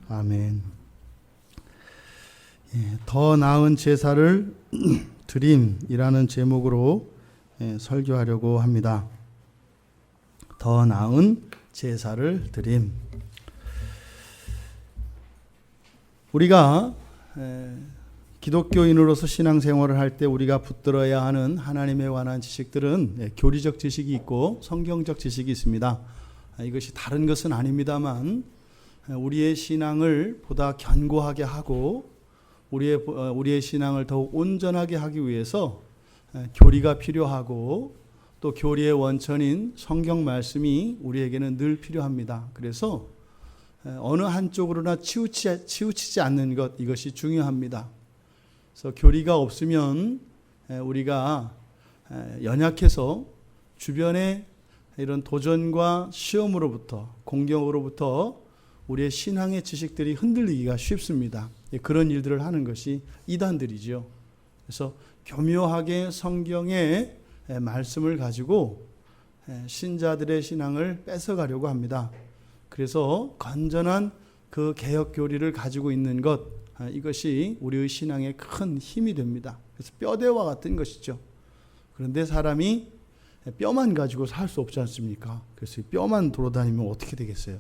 아멘. 더 나은 제사를 드림이라는 제목으로 설교하려고 합니다. 더 나은 제사를 드림. 우리가 기독교인으로서 신앙생활을 할 때 우리가 붙들어야 하는 하나님에 관한 지식들은 교리적 지식이 있고 성경적 지식이 있습니다. 이것이 다른 것은 아닙니다만 우리의 신앙을 보다 견고하게 하고 우리의 신앙을 더욱 온전하게 하기 위해서 교리가 필요하고 또 교리의 원천인 성경 말씀이 우리에게는 늘 필요합니다. 그래서 어느 한쪽으로나 치우치지 않는 것, 이것이 중요합니다. 그래서 교리가 없으면 우리가 연약해서 주변의 이런 도전과 시험으로부터, 공경으로부터 우리의 신앙의 지식들이 흔들리기가 쉽습니다. 그런 일들을 하는 것이 이단들이죠. 그래서 교묘하게 성경의 말씀을 가지고 신자들의 신앙을 뺏어가려고 합니다. 그래서 건전한 그 개혁 교리를 가지고 있는 것, 이것이 우리의 신앙의 큰 힘이 됩니다. 그래서 뼈대와 같은 것이죠. 그런데 사람이 뼈만 가지고 살 수 없지 않습니까? 그래서 뼈만 돌아다니면 어떻게 되겠어요?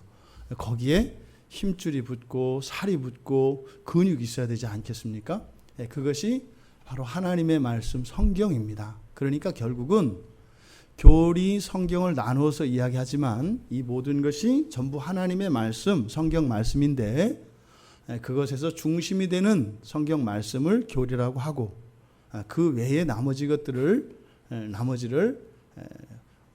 거기에 힘줄이 붙고 살이 붙고 근육이 있어야 되지 않겠습니까? 그것이 바로 하나님의 말씀 성경입니다. 그러니까 결국은 교리 성경을 나누어서 이야기하지만 이 모든 것이 전부 하나님의 말씀, 성경 말씀인데 그것에서 중심이 되는 성경 말씀을 교리라고 하고 그 외에 나머지를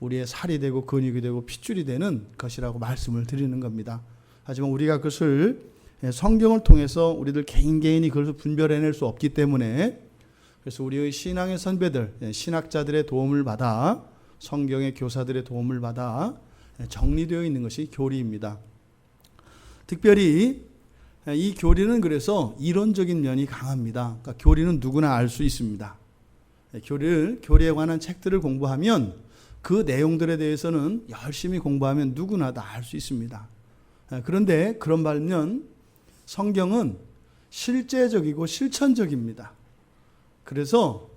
우리의 살이 되고 근육이 되고 핏줄이 되는 것이라고 말씀을 드리는 겁니다. 하지만 우리가 그것을 성경을 통해서 우리들 개인이 그것을 분별해낼 수 없기 때문에 그래서 우리의 신앙의 선배들, 신학자들의 도움을 받아 성경의 교사들의 도움을 받아 정리되어 있는 것이 교리입니다. 특별히 이 교리는 그래서 이론적인 면이 강합니다. 그러니까 교리는 누구나 알 수 있습니다. 교리에 관한 책들을 공부하면 그 내용들에 대해서는 열심히 공부하면 누구나 다 알 수 있습니다. 그런데 그런 반면 성경은 실제적이고 실천적입니다. 그래서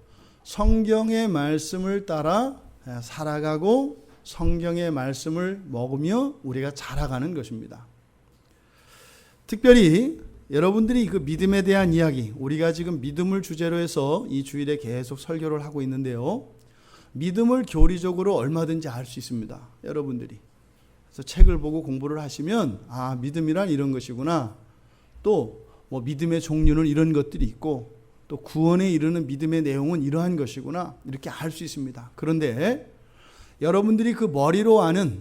성경의 말씀을 따라 살아가고 성경의 말씀을 먹으며 우리가 자라가는 것입니다. 특별히 여러분들이 그 믿음에 대한 이야기, 우리가 지금 믿음을 주제로 해서 이 주일에 계속 설교를 하고 있는데요. 믿음을 교리적으로 얼마든지 알 수 있습니다. 여러분들이. 그래서 책을 보고 공부를 하시면 믿음이란 이런 것이구나. 또 뭐 믿음의 종류는 이런 것들이 있고 또 구원에 이르는 믿음의 내용은 이러한 것이구나. 이렇게 알 수 있습니다. 그런데 여러분들이 그 머리로 아는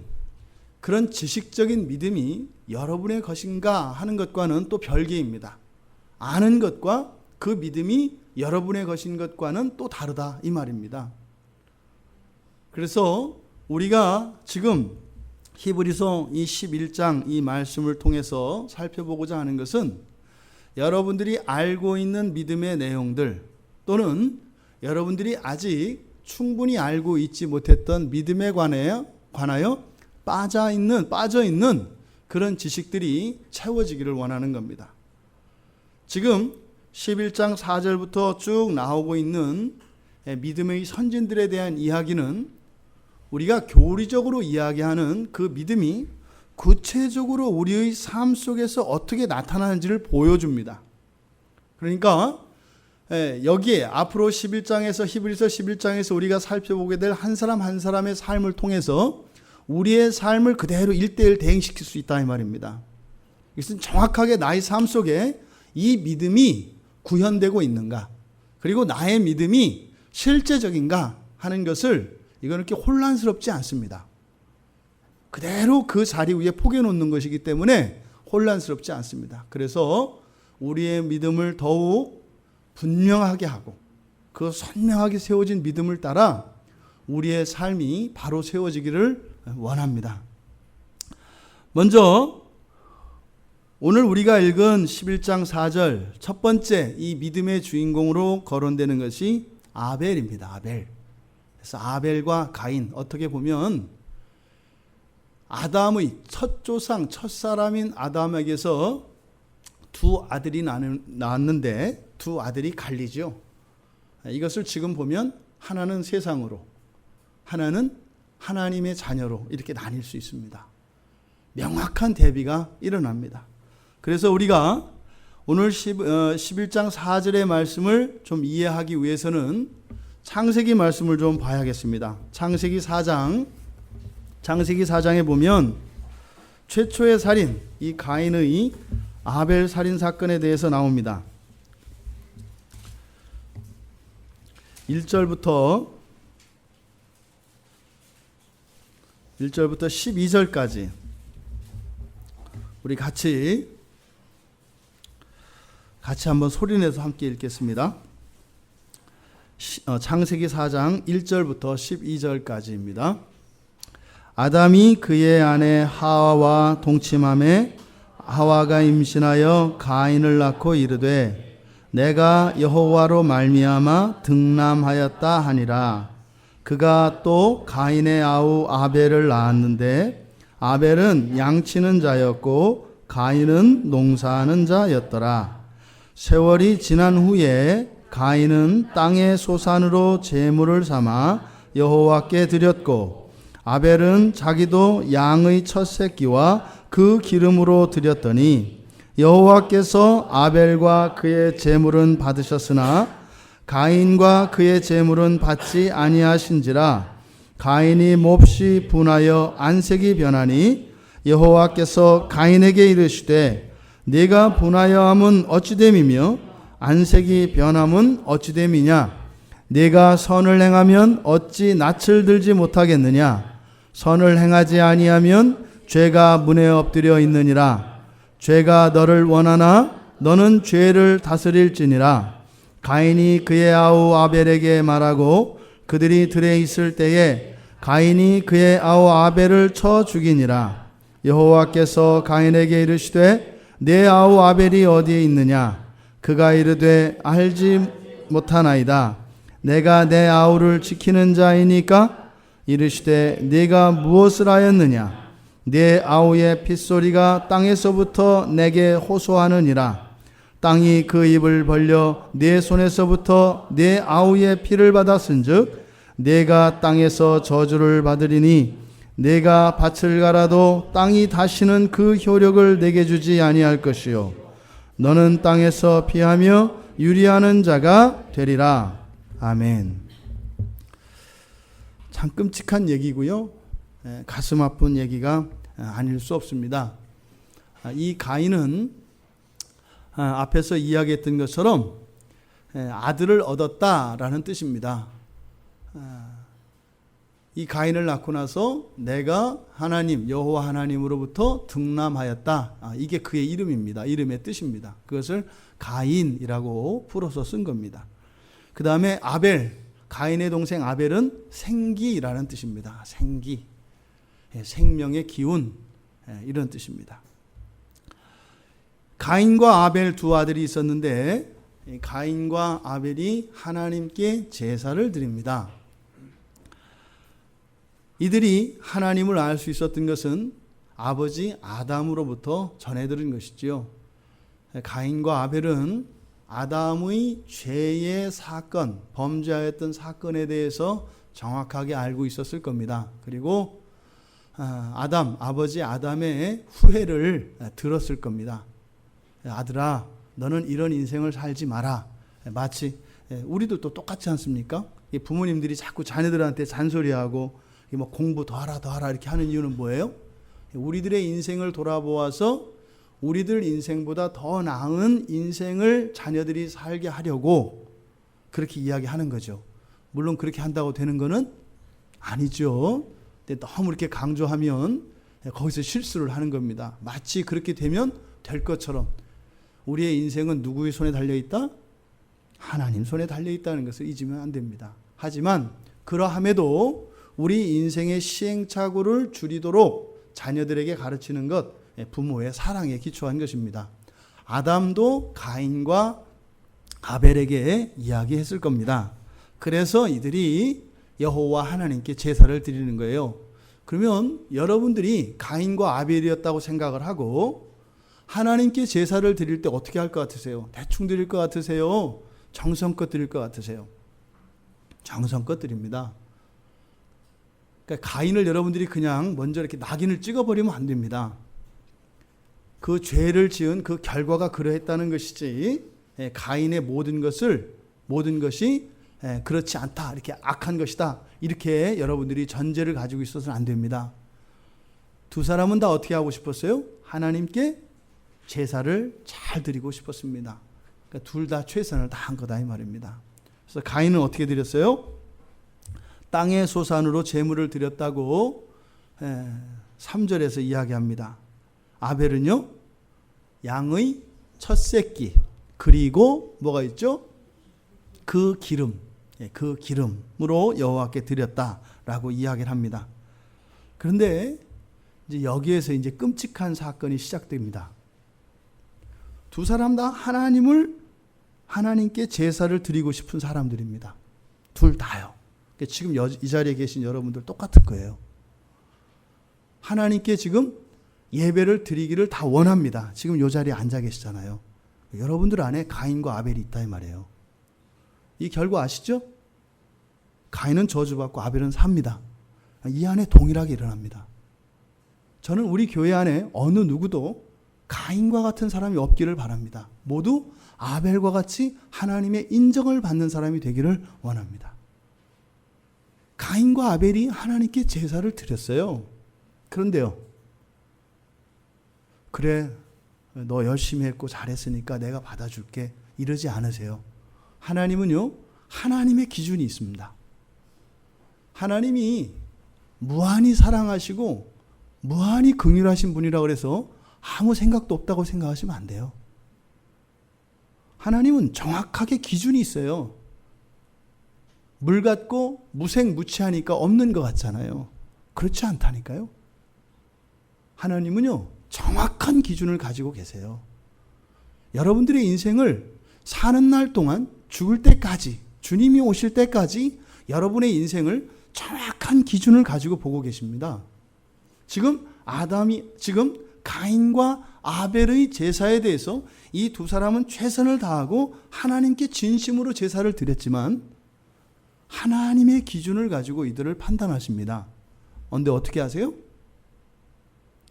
그런 지식적인 믿음이 여러분의 것인가 하는 것과는 또 별개입니다. 아는 것과 그 믿음이 여러분의 것인 것과는 또 다르다 이 말입니다. 그래서 우리가 지금 히브리서 이 11장 이 말씀을 통해서 살펴보고자 하는 것은 여러분들이 알고 있는 믿음의 내용들 또는 여러분들이 아직 충분히 알고 있지 못했던 믿음에 관하여 빠져있는 그런 지식들이 채워지기를 원하는 겁니다. 지금 11장 4절부터 쭉 나오고 있는 믿음의 선진들에 대한 이야기는 우리가 교리적으로 이야기하는 그 믿음이 구체적으로 우리의 삶 속에서 어떻게 나타나는지를 보여줍니다. 그러니까 여기에 앞으로 11장에서 히브리서 11장에서 우리가 살펴보게 될 한 사람 한 사람의 삶을 통해서 우리의 삶을 그대로 1:1 대행시킬 수 있다 이 말입니다. 이것은 정확하게 나의 삶 속에 이 믿음이 구현되고 있는가, 그리고 나의 믿음이 실제적인가 하는 것을 이거는 이렇게 혼란스럽지 않습니다. 그대로 그 자리 위에 포개 놓는 것이기 때문에 혼란스럽지 않습니다. 그래서 우리의 믿음을 더욱 분명하게 하고 그 선명하게 세워진 믿음을 따라 우리의 삶이 바로 세워지기를 원합니다. 먼저 오늘 우리가 읽은 11장 4절 첫 번째 이 믿음의 주인공으로 거론되는 것이 아벨입니다. 아벨. 그래서 아벨과 가인, 어떻게 보면 아담의 첫 조상, 첫 사람인 아담에게서 두 아들이 낳았는데 두 아들이 갈리죠. 이것을 지금 보면 하나는 세상으로, 하나는 하나님의 자녀로 이렇게 나뉠 수 있습니다. 명확한 대비가 일어납니다. 그래서 우리가 오늘 11장 4절의 말씀을 좀 이해하기 위해서는 창세기 말씀을 좀 봐야겠습니다. 창세기 4장에 보면 최초의 살인, 이 가인의 아벨 살인 사건에 대해서 나옵니다. 1절부터 12절까지 우리 같이 한번 소리내서 함께 읽겠습니다. 창세기 4장 1절부터 12절까지입니다. 아담이 그의 아내 하와와 동침하매 하와가 임신하여 가인을 낳고 이르되 내가 여호와로 말미암아 등남하였다 하니라. 그가 또 가인의 아우 아벨을 낳았는데 아벨은 양치는 자였고 가인은 농사하는 자였더라. 세월이 지난 후에 가인은 땅의 소산으로 제물을 삼아 여호와께 드렸고 아벨은 자기도 양의 첫 새끼와 그 기름으로 드렸더니 여호와께서 아벨과 그의 제물은 받으셨으나 가인과 그의 제물은 받지 아니하신지라. 가인이 몹시 분하여 안색이 변하니 여호와께서 가인에게 이르시되 네가 분하여함은 어찌됨이며 안색이 변함은 어찌됨이냐. 네가 선을 행하면 어찌 낯을 들지 못하겠느냐. 선을 행하지 아니하면 죄가 문에 엎드려 있느니라. 죄가 너를 원하나 너는 죄를 다스릴지니라. 가인이 그의 아우 아벨에게 말하고 그들이 들에 있을 때에 가인이 그의 아우 아벨을 쳐 죽이니라. 여호와께서 가인에게 이르시되 내 아우 아벨이 어디에 있느냐. 그가 이르되 알지 못하나이다. 내가 내 아우를 지키는 자이니까. 이르시되 네가 무엇을 하였느냐. 내 아우의 핏소리가 땅에서부터 내게 호소하느니라. 땅이 그 입을 벌려 내 손에서부터 내 아우의 피를 받았은즉 내가 땅에서 저주를 받으리니 내가 밭을 갈아도 땅이 다시는 그 효력을 내게 주지 아니할 것이요 너는 땅에서 피하며 유리하는 자가 되리라. 아멘. 참 끔찍한 얘기고요. 가슴 아픈 얘기가 아닐 수 없습니다. 이 가인은 앞에서 이야기했던 것처럼 아들을 얻었다라는 뜻입니다. 이 가인을 낳고 나서 내가 하나님 여호와 하나님으로부터 등남하였다. 이게 그의 이름입니다. 이름의 뜻입니다. 그것을 가인이라고 풀어서 쓴 겁니다. 그 다음에 아벨, 가인의 동생 아벨은 생기라는 뜻입니다. 생기, 생명의 기운, 이런 뜻입니다. 가인과 아벨 두 아들이 있었는데 가인과 아벨이 하나님께 제사를 드립니다. 이들이 하나님을 알 수 있었던 것은 아버지 아담으로부터 전해 들은 것이지요. 가인과 아벨은 아담의 죄의 사건, 범죄하였던 사건에 대해서 정확하게 알고 있었을 겁니다. 그리고 아버지 아담의 후회를 들었을 겁니다. 아들아, 너는 이런 인생을 살지 마라. 마치 우리도 또 똑같지 않습니까? 부모님들이 자꾸 자녀들한테 잔소리하고 뭐 공부 더 하라 이렇게 하는 이유는 뭐예요? 우리들의 인생을 돌아보아서 우리들 인생보다 더 나은 인생을 자녀들이 살게 하려고 그렇게 이야기하는 거죠. 물론 그렇게 한다고 되는 거는 아니죠. 근데 너무 이렇게 강조하면 거기서 실수를 하는 겁니다. 마치 그렇게 되면 될 것처럼 우리의 인생은 누구의 손에 달려있다? 하나님 손에 달려있다는 것을 잊으면 안 됩니다. 하지만 그러함에도 우리 인생의 시행착오를 줄이도록 자녀들에게 가르치는 것, 부모의 사랑에 기초한 것입니다. 아담도 가인과 아벨에게 이야기했을 겁니다. 그래서 이들이 여호와 하나님께 제사를 드리는 거예요. 그러면 여러분들이 가인과 아벨이었다고 생각을 하고 하나님께 제사를 드릴 때 어떻게 할 것 같으세요? 대충 드릴 것 같으세요? 정성껏 드릴 것 같으세요? 정성껏 드립니다. 그러니까 가인을 여러분들이 그냥 먼저 이렇게 낙인을 찍어버리면 안 됩니다. 그 죄를 지은 그 결과가 그러했다는 것이지, 가인의 모든 것이 그렇지 않다, 이렇게 악한 것이다, 이렇게 여러분들이 전제를 가지고 있어서는 안 됩니다. 두 사람은 다 어떻게 하고 싶었어요? 하나님께 제사를 잘 드리고 싶었습니다. 그러니까 둘 다 최선을 다한 거다 이 말입니다. 그래서 가인은 어떻게 드렸어요? 땅의 소산으로 제물을 드렸다고 3절에서 이야기합니다. 아벨은요, 양의 첫 새끼, 그리고 뭐가 있죠? 그 기름으로 여호와께 드렸다라고 이야기를 합니다. 그런데 이제 여기에서 이제 끔찍한 사건이 시작됩니다. 두 사람 다 하나님께 제사를 드리고 싶은 사람들입니다. 둘 다요. 지금 이 자리에 계신 여러분들 똑같은 거예요. 하나님께 지금 예배를 드리기를 다 원합니다. 지금 이 자리에 앉아 계시잖아요. 여러분들 안에 가인과 아벨이 있다 이 말이에요. 이 결과 아시죠? 가인은 저주받고 아벨은 삽니다. 이 안에 동일하게 일어납니다. 저는 우리 교회 안에 어느 누구도 가인과 같은 사람이 없기를 바랍니다. 모두 아벨과 같이 하나님의 인정을 받는 사람이 되기를 원합니다. 가인과 아벨이 하나님께 제사를 드렸어요. 그런데요, 그래, 너 열심히 했고 잘했으니까 내가 받아줄게, 이러지 않으세요. 하나님은요, 하나님의 기준이 있습니다. 하나님이 무한히 사랑하시고 무한히 긍휼하신 분이라고 그래서 아무 생각도 없다고 생각하시면 안 돼요. 하나님은 정확하게 기준이 있어요. 물 같고 무색무취하니까 없는 것 같잖아요. 그렇지 않다니까요. 하나님은요, 정확한 기준을 가지고 계세요. 여러분들의 인생을 사는 날 동안 죽을 때까지, 주님이 오실 때까지 여러분의 인생을 정확한 기준을 가지고 보고 계십니다. 지금 가인과 아벨의 제사에 대해서 이 두 사람은 최선을 다하고 하나님께 진심으로 제사를 드렸지만 하나님의 기준을 가지고 이들을 판단하십니다. 그런데 어떻게 하세요?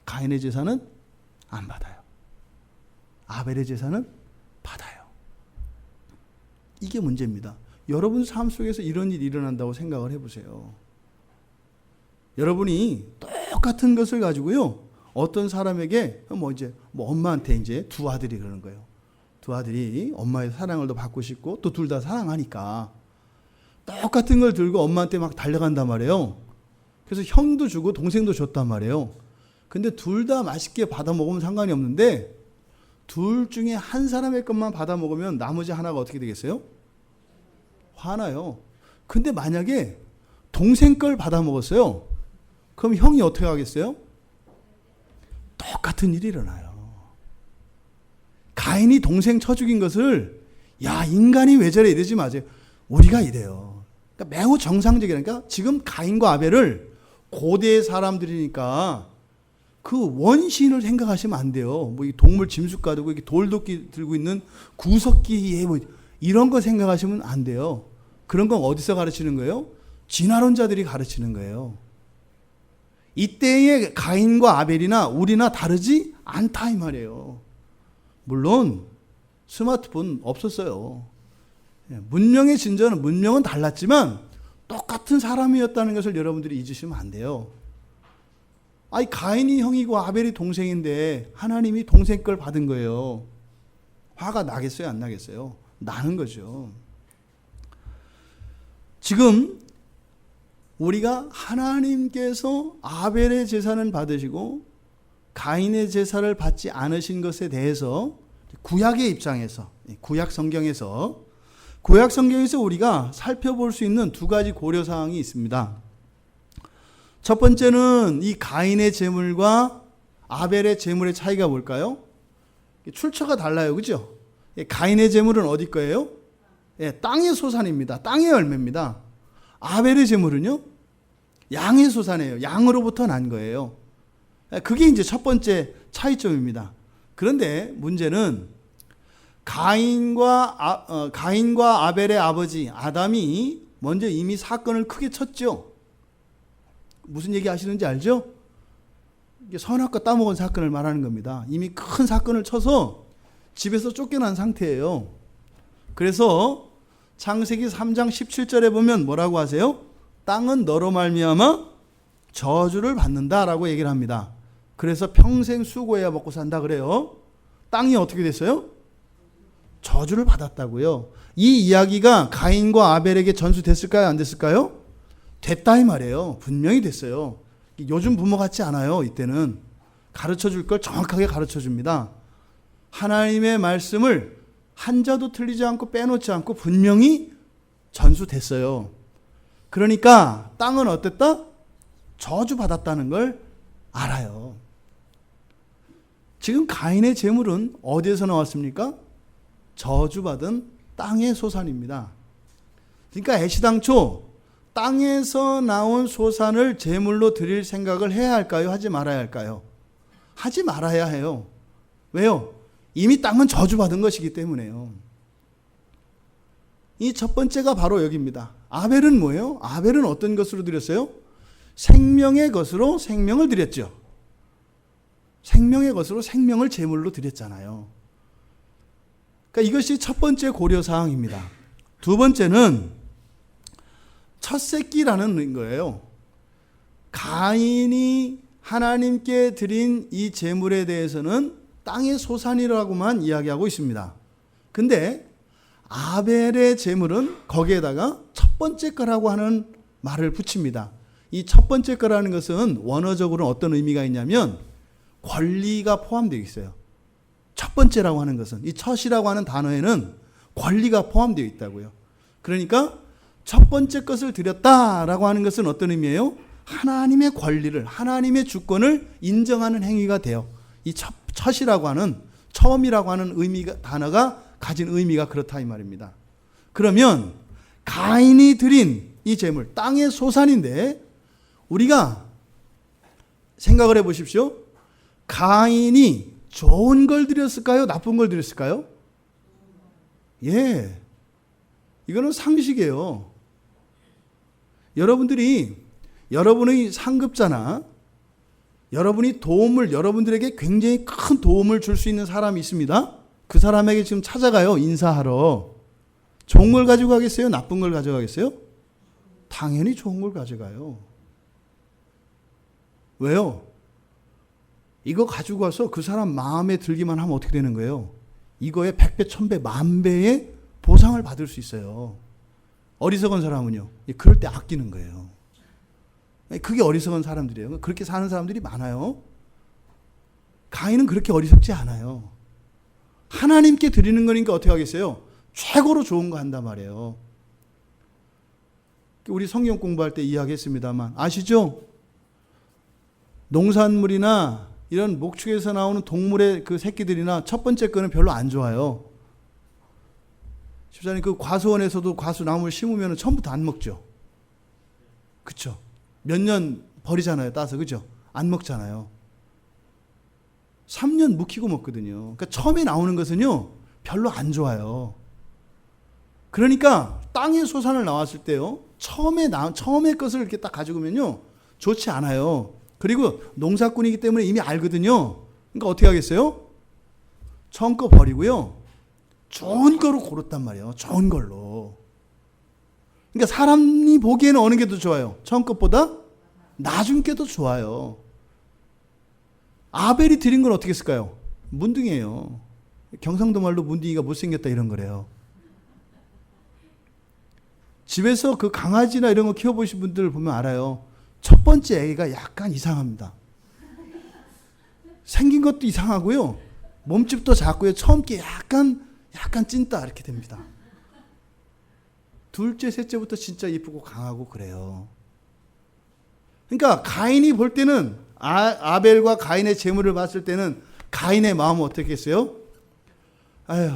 가인의 제사는 안 받아요. 아벨의 제사는 받아요. 이게 문제입니다. 여러분 삶 속에서 이런 일이 일어난다고 생각을 해보세요. 여러분이 똑같은 것을 가지고요, 어떤 사람에게 엄마한테 이제 두 아들이 그러는 거예요. 두 아들이 엄마의 사랑을 더 받고 싶고 또 둘 다 사랑하니까 똑같은 걸 들고 엄마한테 막 달려간단 말이에요. 그래서 형도 주고 동생도 줬단 말이에요. 근데 둘 다 맛있게 받아 먹으면 상관이 없는데 둘 중에 한 사람의 것만 받아 먹으면 나머지 하나가 어떻게 되겠어요? 화나요. 근데 만약에 동생 걸 받아 먹었어요. 그럼 형이 어떻게 하겠어요? 똑같은 일이 일어나요. 가인이 동생 쳐 죽인 것을 야, 인간이 왜 저래 이러지 마세요. 우리가 이래요. 그러니까 매우 정상적이니까 지금 가인과 아벨을 고대의 사람들이니까 그 원시인을 생각하시면 안 돼요. 뭐 이 동물 짐승 가지고 이렇게 돌도끼 들고 있는 구석기에 뭐 이런 거 생각하시면 안 돼요. 그런 건 어디서 가르치는 거예요? 진화론자들이 가르치는 거예요. 이때의 가인과 아벨이나 우리나 다르지 않다 이 말이에요. 물론 스마트폰 없었어요. 문명의 진전은 문명은 달랐지만 똑같은 사람이었다는 것을 여러분들이 잊으시면 안 돼요. 아니 가인이 형이고 아벨이 동생인데 하나님이 동생 걸 받은 거예요. 화가 나겠어요, 안 나겠어요? 나는 거죠. 지금 우리가 하나님께서 아벨의 제사는 받으시고 가인의 제사를 받지 않으신 것에 대해서 구약의 입장에서, 구약 성경에서 우리가 살펴볼 수 있는 두 가지 고려사항이 있습니다. 첫 번째는 이 가인의 제물과 아벨의 제물의 차이가 뭘까요? 출처가 달라요. 그죠? 가인의 제물은 어디 거예요? 땅의 소산입니다. 땅의 열매입니다. 아벨의 제물은요? 양의 소산이에요. 양으로부터 난 거예요. 그게 이제 첫 번째 차이점입니다. 그런데 문제는 가인과 아벨의 아버지 아담이 먼저 이미 사건을 크게 쳤죠. 무슨 얘기 하시는지 알죠? 이게 선악과 따먹은 사건을 말하는 겁니다. 이미 큰 사건을 쳐서 집에서 쫓겨난 상태예요. 그래서 창세기 3장 17절에 보면 뭐라고 하세요? 땅은 너로 말미암아 저주를 받는다라고 얘기를 합니다. 그래서 평생 수고해야 먹고 산다 그래요. 땅이 어떻게 됐어요? 저주를 받았다고요. 이 이야기가 가인과 아벨에게 전수됐을까요? 안 됐을까요? 됐다 이 말이에요. 분명히 됐어요. 요즘 부모 같지 않아요. 이때는 가르쳐줄 걸 정확하게 가르쳐줍니다. 하나님의 말씀을 한자도 틀리지 않고 빼놓지 않고 분명히 전수됐어요. 그러니까 땅은 어땠다? 저주받았다는 걸 알아요. 지금 가인의 재물은 어디에서 나왔습니까? 저주받은 땅의 소산입니다. 그러니까 애시당초 땅에서 나온 소산을 제물로 드릴 생각을 해야 할까요? 하지 말아야 할까요? 하지 말아야 해요. 왜요? 이미 땅은 저주받은 것이기 때문에요. 이 첫 번째가 바로 여기입니다. 아벨은 뭐예요? 아벨은 어떤 것으로 드렸어요? 생명의 것으로 생명을 드렸죠. 생명의 것으로 생명을 제물로 드렸잖아요. 그러니까 이것이 첫 번째 고려사항입니다. 두 번째는 첫 새끼라는 거예요. 가인이 하나님께 드린 이 제물에 대해서는 땅의 소산이라고만 이야기하고 있습니다. 근데 아벨의 제물은 거기에다가 첫 번째 거라고 하는 말을 붙입니다. 이 첫 번째 거라는 것은 원어적으로는 어떤 의미가 있냐면 권리가 포함되어 있어요. 첫 번째라고 하는 것은 이 첫이라고 하는 단어에는 권리가 포함되어 있다고요. 그러니까 첫 번째 것을 드렸다라고 하는 것은 어떤 의미예요? 하나님의 권리를, 하나님의 주권을 인정하는 행위가 돼요. 이 첫이라고 하는, 처음이라고 하는 의미가, 단어가 가진 의미가 그렇다 이 말입니다. 그러면 가인이 드린 이 제물, 땅의 소산인데 우리가 생각을 해보십시오. 가인이 좋은 걸 드렸을까요? 나쁜 걸 드렸을까요? 예. 이거는 상식이에요. 여러분의 상급자나 여러분이 여러분들에게 굉장히 큰 도움을 줄 수 있는 사람이 있습니다. 그 사람에게 지금 찾아가요. 인사하러. 좋은 걸 가지고 가겠어요? 나쁜 걸 가져가겠어요? 당연히 좋은 걸 가져가요. 왜요? 이거 가지고 와서 그 사람 마음에 들기만 하면 어떻게 되는 거예요? 이거에 100배, 1000배, 10,000배의 보상을 받을 수 있어요. 어리석은 사람은요. 그럴 때 아끼는 거예요. 그게 어리석은 사람들이에요. 그렇게 사는 사람들이 많아요. 가인은 그렇게 어리석지 않아요. 하나님께 드리는 거니까 어떻게 하겠어요? 최고로 좋은 거 한단 말이에요. 우리 성경 공부할 때 이야기했습니다만 아시죠? 농산물이나 이런 목축에서 나오는 동물의 그 새끼들이나 첫 번째 거는 별로 안 좋아요. 집사님 그 과수원에서도 과수나무를 심으면 처음부터 안 먹죠. 그쵸? 몇 년 버리잖아요. 따서. 그죠? 안 먹잖아요. 3년 묵히고 먹거든요. 그러니까 처음에 나오는 것은요. 별로 안 좋아요. 그러니까 땅의 소산을 나왔을 때요. 처음의 것을 이렇게 딱 가지고 오면요. 좋지 않아요. 그리고 농사꾼이기 때문에 이미 알거든요. 그러니까 어떻게 하겠어요? 처음 거 버리고요. 좋은 거로 고르단 말이에요. 좋은 걸로. 그러니까 사람이 보기에는 어느 게 더 좋아요? 처음 것보다 나중 게 더 좋아요. 아벨이 드린 건 어떻게 했을까요? 문둥이에요. 경상도 말로 문둥이가 못생겼다 이런 거래요. 집에서 그 강아지나 이런 거 키워보신 분들 보면 알아요. 첫 번째 애가 약간 이상합니다. 생긴 것도 이상하고요. 몸집도 작고요. 처음 게 약간 찐따 이렇게 됩니다. 둘째, 셋째부터 진짜 이쁘고 강하고 그래요. 그러니까 가인이 볼 때는 아벨과 가인의 재물을 봤을 때는 가인의 마음은 어떻겠어요? 아휴,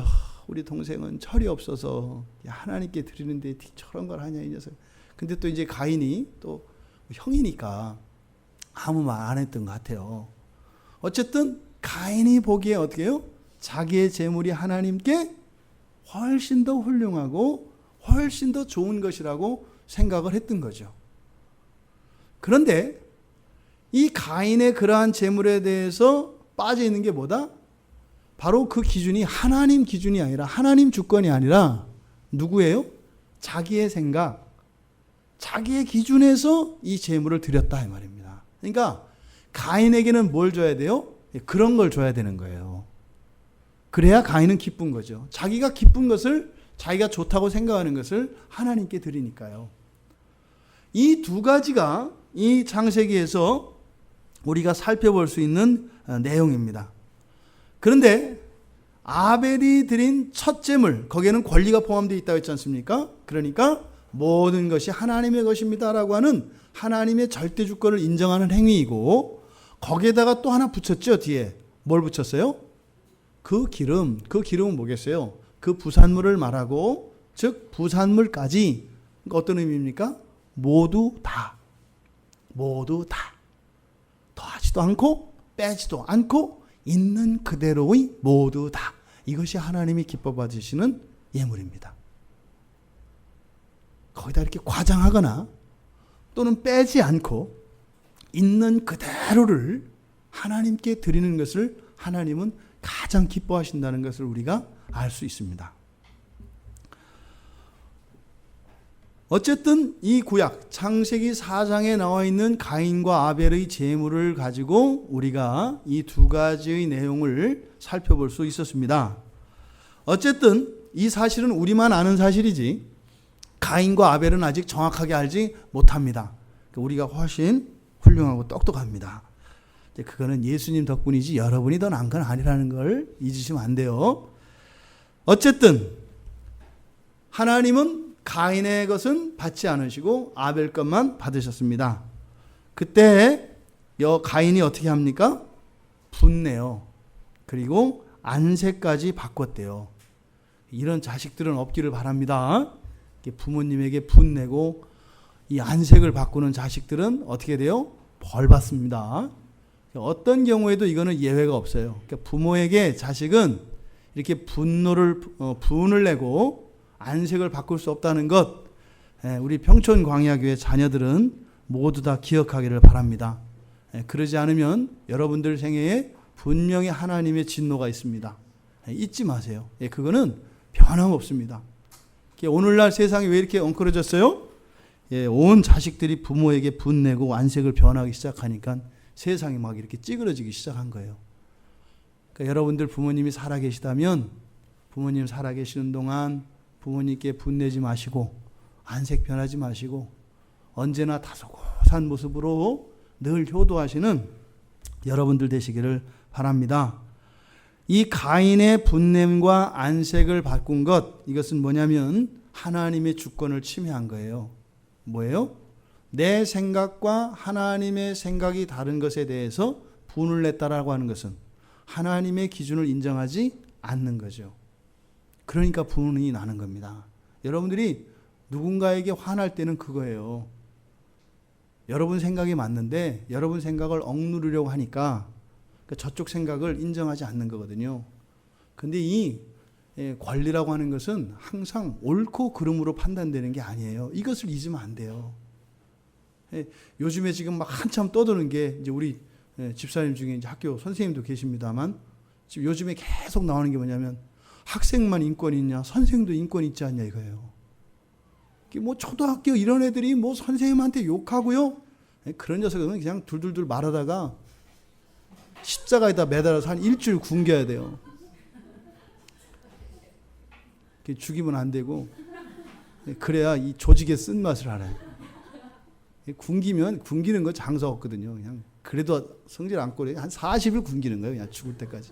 우리 동생은 철이 없어서 하나님께 드리는데 저런 걸 하냐 이 녀석. 근데 또 이제 가인이 또 형이니까 아무 말 안 했던 것 같아요. 어쨌든 가인이 보기에 어떻게 해요? 자기의 재물이 하나님께 훨씬 더 훌륭하고 훨씬 더 좋은 것이라고 생각을 했던 거죠. 그런데 이 가인의 그러한 재물에 대해서 빠져 있는 게 뭐다? 바로 그 기준이 하나님 기준이 아니라 하나님 주권이 아니라 누구예요? 자기의 생각, 자기의 기준에서 이 재물을 드렸다 이 말입니다. 그러니까 가인에게는 뭘 줘야 돼요? 그런 걸 줘야 되는 거예요. 그래야 가인은 기쁜 거죠. 자기가 기쁜 것을, 자기가 좋다고 생각하는 것을 하나님께 드리니까요. 이 두 가지가 이 창세기에서 우리가 살펴볼 수 있는 내용입니다. 그런데 아벨이 드린 첫 제물, 거기에는 권리가 포함되어 있다고 했지 않습니까? 그러니까 모든 것이 하나님의 것입니다라고 하는 하나님의 절대 주권을 인정하는 행위이고, 거기에다가 또 하나 붙였죠. 뒤에 뭘 붙였어요? 그 기름은 뭐겠어요? 그 부산물을 말하고, 즉 부산물까지. 그러니까 어떤 의미입니까? 모두 다 더하지도 않고 빼지도 않고 있는 그대로의 모두 다. 이것이 하나님이 기뻐 받으시는 예물입니다. 거기다 이렇게 과장하거나 또는 빼지 않고 있는 그대로를 하나님께 드리는 것을 하나님은 가장 기뻐하신다는 것을 우리가 알 수 있습니다. 어쨌든 이 구약 창세기 4장에 나와 있는 가인과 아벨의 제물을 가지고 우리가 이 두 가지의 내용을 살펴볼 수 있었습니다. 어쨌든 이 사실은 우리만 아는 사실이지 가인과 아벨은 아직 정확하게 알지 못합니다. 우리가 훨씬 훌륭하고 똑똑합니다. 그거는 예수님 덕분이지 여러분이 더 나은 건 아니라는 걸 잊으시면 안 돼요. 어쨌든 하나님은 가인의 것은 받지 않으시고 아벨 것만 받으셨습니다. 그때 가인이 어떻게 합니까? 분내요. 그리고 안색까지 바꿨대요. 이런 자식들은 없기를 바랍니다. 부모님에게 분내고 이 안색을 바꾸는 자식들은 어떻게 돼요? 벌 받습니다. 어떤 경우에도 이거는 예외가 없어요. 그러니까 부모에게 자식은 이렇게 분을 내고 안색을 바꿀 수 없다는 것, 우리 평촌 광야교회 자녀들은 모두 다 기억하기를 바랍니다. 그러지 않으면 여러분들 생애에 분명히 하나님의 진노가 있습니다. 잊지 마세요. 그거는 변함없습니다. 오늘날 세상이 왜 이렇게 엉클어졌어요? 온 자식들이 부모에게 분내고 안색을 변하기 시작하니까 세상이 막 이렇게 찌그러지기 시작한 거예요. 그러니까 여러분들 부모님이 살아계시다면 부모님 살아계시는 동안 부모님께 분내지 마시고 안색 변하지 마시고 언제나 다소곳한 모습으로 늘 효도하시는 여러분들 되시기를 바랍니다. 이 가인의 분냄과 안색을 바꾼 것, 이것은 뭐냐면 하나님의 주권을 침해한 거예요. 뭐예요? 내 생각과 하나님의 생각이 다른 것에 대해서 분을 냈다라고 하는 것은 하나님의 기준을 인정하지 않는 거죠. 그러니까 분이 나는 겁니다. 여러분들이 누군가에게 화날 때는 그거예요. 여러분 생각이 맞는데 여러분 생각을 억누르려고 하니까 저쪽 생각을 인정하지 않는 거거든요. 근데 이 권리라고 하는 것은 항상 옳고 그름으로 판단되는 게 아니에요. 이것을 잊으면 안 돼요. 요즘에 지금 막 한참 떠드는 게 이제 우리 집사님 중에 이제 학교 선생님도 계십니다만 지금 요즘에 계속 나오는 게 뭐냐면 학생만 인권이 있냐, 선생도 인권이 있지 않냐 이거예요. 뭐 초등학교 이런 애들이 뭐 선생님한테 욕하고요. 그런 녀석은 그냥 둘둘둘 말하다가 십자가에다 매달아서 한 일주일 굶겨야 돼요. 죽이면 안 되고 그래야 이 조직의 쓴맛을 알아요. 굶기는 거 장사 없거든요. 그냥 그래도 성질 안 꼬려 한 40일 굶기는 거예요. 그냥 죽을 때까지.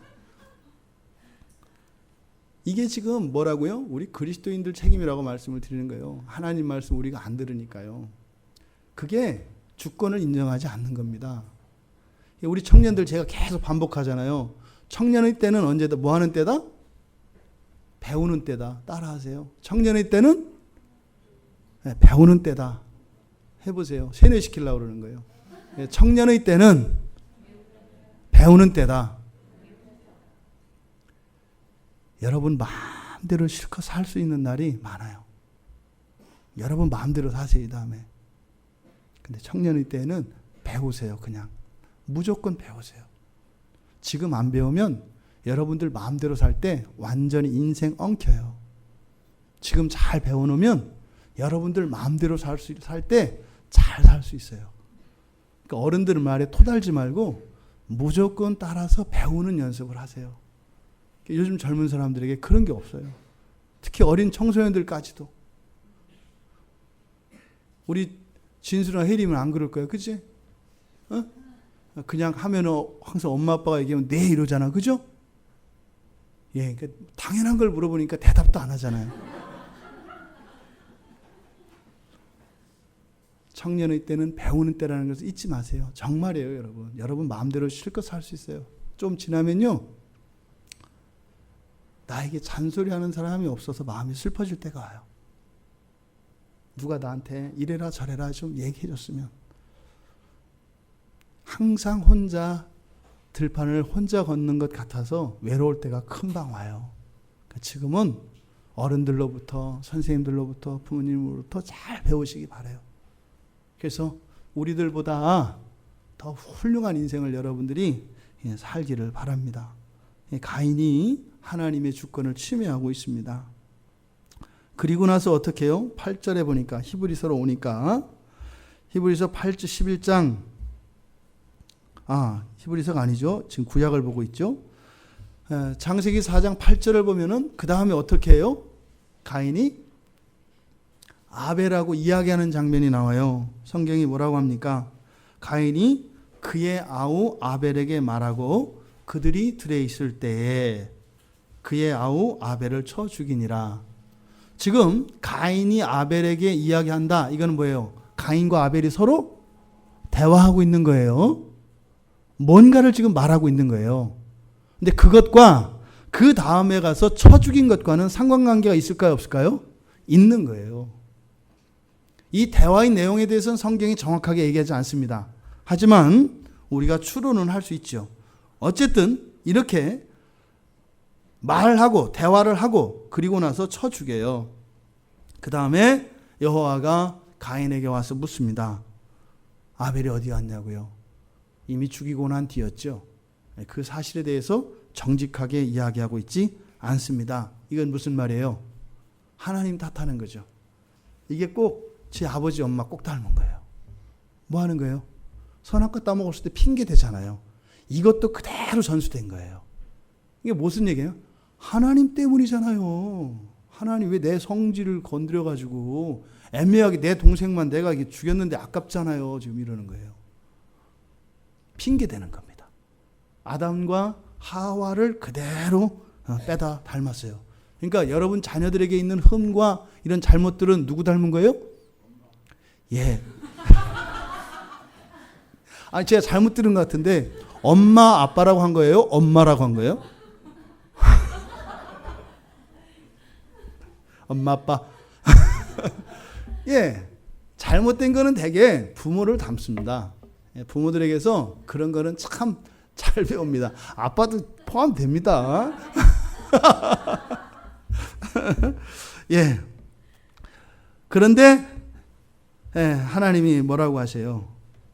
이게 지금 뭐라고요? 우리 그리스도인들 책임이라고 말씀을 드리는 거예요. 하나님 말씀 우리가 안 들으니까요. 그게 주권을 인정하지 않는 겁니다. 우리 청년들 제가 계속 반복하잖아요. 청년의 때는 언제다? 뭐 하는 때다? 배우는 때다. 따라하세요. 청년의 때는 배우는 때다. 해보세요. 세뇌시키려고 그러는 거예요. 청년의 때는 배우는 때다. 여러분 마음대로 실컷 살 수 있는 날이 많아요. 여러분 마음대로 사세요, 이 다음에. 근데 청년의 때는 배우세요, 그냥. 무조건 배우세요. 지금 안 배우면 여러분들 마음대로 살 때 완전히 인생 엉켜요. 지금 잘 배워놓으면 여러분들 마음대로 살 때 잘 살 수 있어요. 그러니까 어른들 말에 토달지 말고 무조건 따라서 배우는 연습을 하세요. 요즘 젊은 사람들에게 그런 게 없어요. 특히 어린 청소년들까지도. 우리 진수랑 혜림은 안 그럴 거예요. 그치? 어? 그냥 하면은 항상 엄마 아빠가 얘기하면 네 이러잖아. 그죠? 예, 그러니까 당연한 걸 물어보니까 대답도 안 하잖아요. 청년의 때는 배우는 때라는 것을 잊지 마세요. 정말이에요, 여러분. 여러분 마음대로 실컷 살 수 있어요. 좀 지나면요, 나에게 잔소리하는 사람이 없어서 마음이 슬퍼질 때가 와요. 누가 나한테 이래라 저래라 좀 얘기해 줬으면. 항상 혼자 들판을 혼자 걷는 것 같아서 외로울 때가 금방 와요. 그러니까 지금은 어른들로부터 선생님들로부터 부모님으로부터 잘 배우시기 바라요. 그래서 우리들보다 더 훌륭한 인생을 여러분들이 살기를 바랍니다. 가인이 하나님의 주권을 침해하고 있습니다. 그리고 나서 어떻게 해요? 8절에 보니까 히브리서로 오니까 히브리서 11장 히브리서가 아니죠. 지금 구약을 보고 있죠. 창세기 4장 8절을 보면은 그 다음에 어떻게 해요? 가인이 아벨하고 이야기하는 장면이 나와요. 성경이 뭐라고 합니까? 가인이 그의 아우 아벨에게 말하고 그들이 들에 있을 때에 그의 아우 아벨을 쳐 죽이니라. 지금 가인이 아벨에게 이야기한다. 이건 뭐예요? 가인과 아벨이 서로 대화하고 있는 거예요. 뭔가를 지금 말하고 있는 거예요. 근데 그것과 그 다음에 가서 쳐 죽인 것과는 상관관계가 있을까요? 없을까요? 있는 거예요. 이 대화의 내용에 대해서는 성경이 정확하게 얘기하지 않습니다. 하지만 우리가 추론은 할 수 있죠. 어쨌든 이렇게 말하고 대화를 하고 그리고 나서 쳐 죽여요. 그 다음에 여호와가 가인에게 와서 묻습니다. 아벨이 어디 갔냐고요? 이미 죽이고 난 뒤였죠. 그 사실에 대해서 정직하게 이야기하고 있지 않습니다. 이건 무슨 말이에요? 하나님 탓하는 거죠. 이게 꼭 제 아버지 엄마 꼭 닮은 거예요. 뭐 하는 거예요? 선악과 따먹었을 때 핑계 대잖아요. 이것도 그대로 전수된 거예요. 이게 무슨 얘기예요? 하나님 때문이잖아요. 하나님 왜 내 성질을 건드려가지고 애매하게 내 동생만 내가 죽였는데 아깝잖아요. 지금 이러는 거예요. 핑계 대는 겁니다. 아담과 하와를 그대로 빼다 닮았어요. 그러니까 여러분 자녀들에게 있는 흠과 이런 잘못들은 누구 닮은 거예요? 예. 아니 제가 잘못 들은 것 같은데 엄마 아빠라고 한 거예요? 엄마라고 한 거예요? 엄마 아빠. 예. 잘못된 거는 대개 부모를 닮습니다. 부모들에게서 그런 거는 참 잘 배웁니다. 아빠도 포함됩니다. 예. 그런데 하나님이 뭐라고 하세요?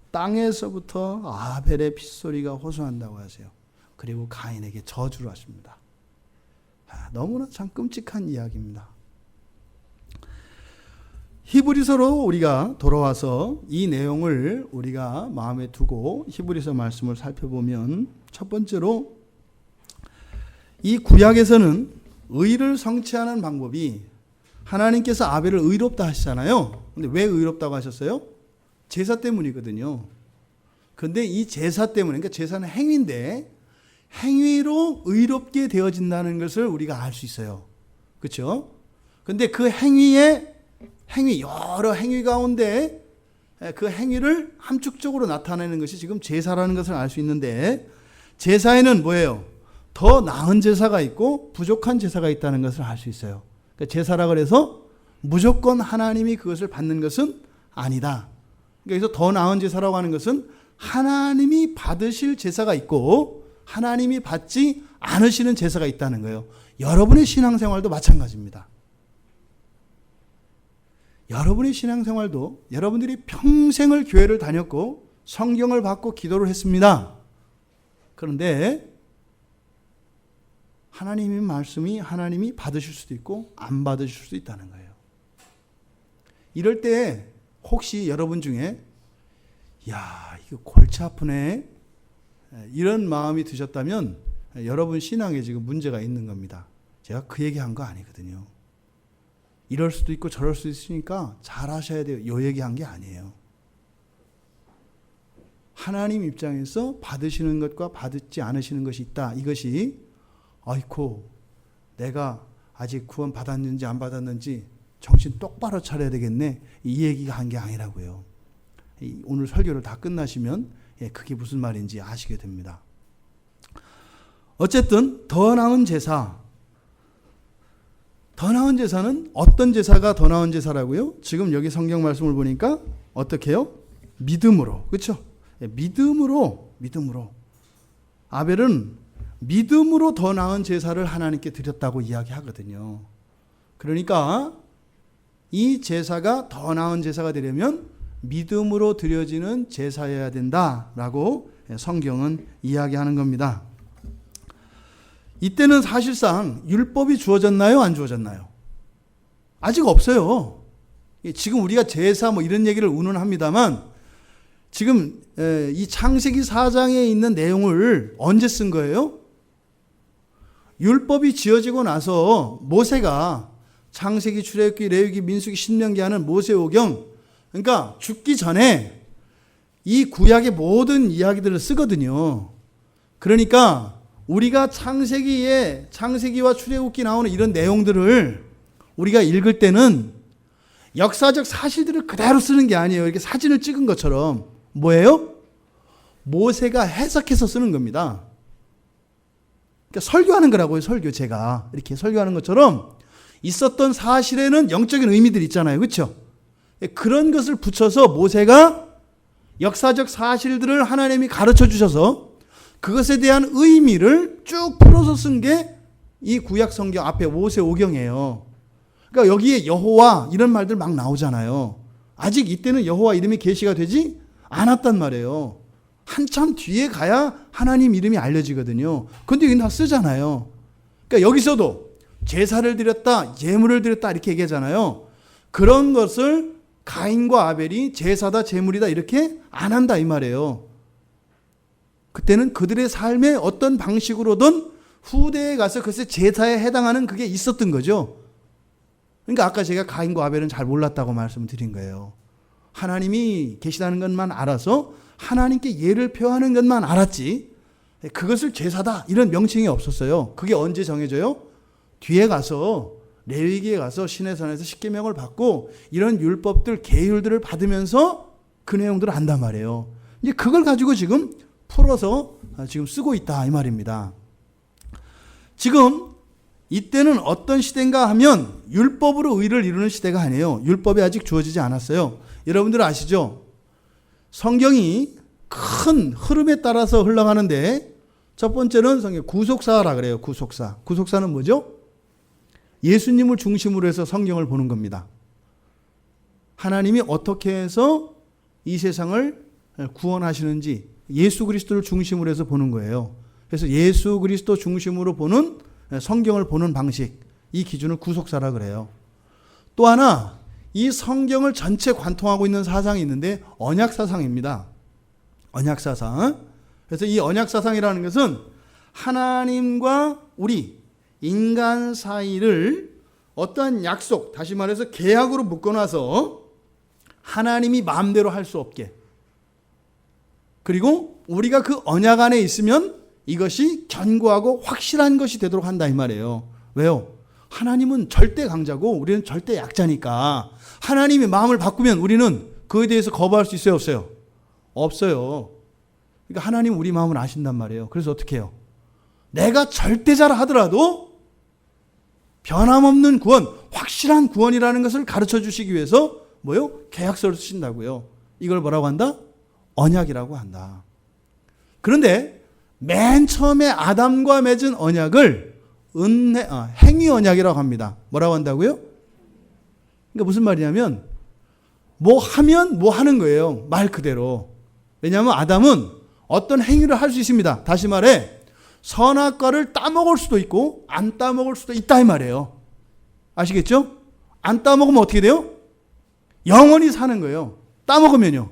땅에서부터 아벨의 핏소리가 호소한다고 하세요. 그리고 가인에게 저주를 하십니다. 너무나 참 끔찍한 이야기입니다. 히브리서로 우리가 돌아와서 이 내용을 우리가 마음에 두고 히브리서 말씀을 살펴보면 첫 번째로 이 구약에서는 의를 성취하는 방법이 하나님께서 아벨을 의롭다 하시잖아요. 근데 왜 의롭다고 하셨어요? 제사 때문이거든요. 근데 이 제사 때문에, 그러니까 제사는 행위인데 행위로 의롭게 되어진다는 것을 우리가 알 수 있어요. 그렇죠? 근데 그 여러 행위 가운데 그 행위를 함축적으로 나타내는 것이 지금 제사라는 것을 알 수 있는데 제사에는 뭐예요? 더 나은 제사가 있고 부족한 제사가 있다는 것을 알 수 있어요. 그러니까 제사라 그래서 무조건 하나님이 그것을 받는 것은 아니다. 그래서 더 나은 제사라고 하는 것은 하나님이 받으실 제사가 있고 하나님이 받지 않으시는 제사가 있다는 거예요. 여러분의 신앙생활도 마찬가지입니다. 여러분의 신앙생활도 여러분들이 평생을 교회를 다녔고 성경을 받고 기도를 했습니다. 그런데 하나님의 말씀이 하나님이 받으실 수도 있고 안 받으실 수도 있다는 거예요. 이럴 때 혹시 여러분 중에 야, 이거 골치 아프네 이런 마음이 드셨다면 여러분 신앙에 지금 문제가 있는 겁니다. 제가 그 얘기한 거 아니거든요. 이럴 수도 있고 저럴 수도 있으니까 잘 하셔야 돼요. 요 얘기한 게 아니에요. 하나님 입장에서 받으시는 것과 받지 않으시는 것이 있다. 이것이 아이고 내가 아직 구원 받았는지 안 받았는지 정신 똑바로 차려야 되겠네. 이 얘기가 한 게 아니라고요. 오늘 설교를 다 끝나시면 그게 무슨 말인지 아시게 됩니다. 어쨌든 더 나은 제사. 더 나은 제사는 어떤 제사가 더 나은 제사라고요? 지금 여기 성경 말씀을 보니까 어떻게 해요? 믿음으로. 그렇죠? 믿음으로. 아벨은 믿음으로 더 나은 제사를 하나님께 드렸다고 이야기하거든요. 그러니까 이 제사가 더 나은 제사가 되려면 믿음으로 드려지는 제사여야 된다라고 성경은 이야기하는 겁니다. 이때는 사실상 율법이 주어졌나요? 안 주어졌나요? 아직 없어요. 지금 우리가 제사 뭐 이런 얘기를 운운합니다만 지금 이 창세기 4장에 있는 내용을 언제 쓴 거예요? 율법이 지어지고 나서 모세가 창세기, 출애굽기, 레위기, 민수기, 신명기 하는 모세오경, 그러니까 죽기 전에 이 구약의 모든 이야기들을 쓰거든요. 그러니까 우리가 창세기와 출애굽기 나오는 이런 내용들을 우리가 읽을 때는 역사적 사실들을 그대로 쓰는 게 아니에요. 이렇게 사진을 찍은 것처럼. 뭐예요? 모세가 해석해서 쓰는 겁니다. 그러니까 설교하는 거라고요. 설교. 제가 이렇게 설교하는 것처럼 있었던 사실에는 영적인 의미들이 있잖아요. 그렇죠? 그런 것을 붙여서 모세가 역사적 사실들을 하나님이 가르쳐 주셔서 그것에 대한 의미를 쭉 풀어서 쓴 게 이 구약 성경 앞에 모세오경이에요. 그러니까 여기에 여호와 이런 말들 막 나오잖아요. 아직 이때는 여호와 이름이 계시가 되지 않았단 말이에요. 한참 뒤에 가야 하나님 이름이 알려지거든요. 그런데 여기 다 쓰잖아요. 그러니까 여기서도 제사를 드렸다, 예물을 드렸다 이렇게 얘기하잖아요. 그런 것을 가인과 아벨이 제사다, 제물이다 이렇게 안 한다 이 말이에요. 그때는 그들의 삶의 어떤 방식으로든 후대에 가서 글쎄 제사에 해당하는 그게 있었던 거죠. 그러니까 아까 제가 가인과 아벨은 잘 몰랐다고 말씀을 드린 거예요. 하나님이 계시다는 것만 알아서 하나님께 예를 표하는 것만 알았지 그것을 제사다 이런 명칭이 없었어요. 그게 언제 정해져요? 뒤에 가서 레위기에 가서 시내산에서 십계명을 받고 이런 율법들 계율들을 받으면서 그 내용들을 안단 말이에요. 이제 그걸 가지고 지금 풀어서 지금 쓰고 있다 이 말입니다. 지금 이때는 어떤 시대인가 하면 율법으로 의를 이루는 시대가 아니에요. 율법이 아직 주어지지 않았어요. 여러분들 아시죠? 성경이 큰 흐름에 따라서 흘러가는데 첫 번째는 성경 구속사라 그래요. 구속사. 구속사는 뭐죠? 예수님을 중심으로 해서 성경을 보는 겁니다. 하나님이 어떻게 해서 이 세상을 구원하시는지 예수 그리스도를 중심으로 해서 보는 거예요. 그래서 예수 그리스도 중심으로 보는 성경을 보는 방식, 이 기준을 구속사라 그래요. 또 하나 이 성경을 전체 관통하고 있는 사상이 있는데 언약사상입니다. 언약사상. 그래서 이 언약사상이라는 것은 하나님과 우리 인간 사이를 어떠한 약속, 다시 말해서 계약으로 묶어놔서 하나님이 마음대로 할 수 없게, 그리고 우리가 그 언약 안에 있으면 이것이 견고하고 확실한 것이 되도록 한다 이 말이에요. 왜요? 하나님은 절대 강자고 우리는 절대 약자니까 하나님의 마음을 바꾸면 우리는 그에 대해서 거부할 수 있어요? 없어요? 없어요. 그러니까 하나님 우리 마음을 아신단 말이에요. 그래서 어떻게 해요? 내가 절대자라 하더라도 변함없는 구원, 확실한 구원이라는 것을 가르쳐 주시기 위해서 뭐요? 계약서를 쓰신다고요. 이걸 뭐라고 한다? 언약이라고 한다. 그런데 맨 처음에 아담과 맺은 언약을 행위 언약이라고 합니다. 뭐라고 한다고요? 그러니까 무슨 말이냐면 뭐 하면 뭐 하는 거예요. 말 그대로. 왜냐하면 아담은 어떤 행위를 할 수 있습니다. 다시 말해 선악과를 따먹을 수도 있고 안 따먹을 수도 있다 이 말이에요. 아시겠죠? 안 따먹으면 어떻게 돼요? 영원히 사는 거예요. 따먹으면요.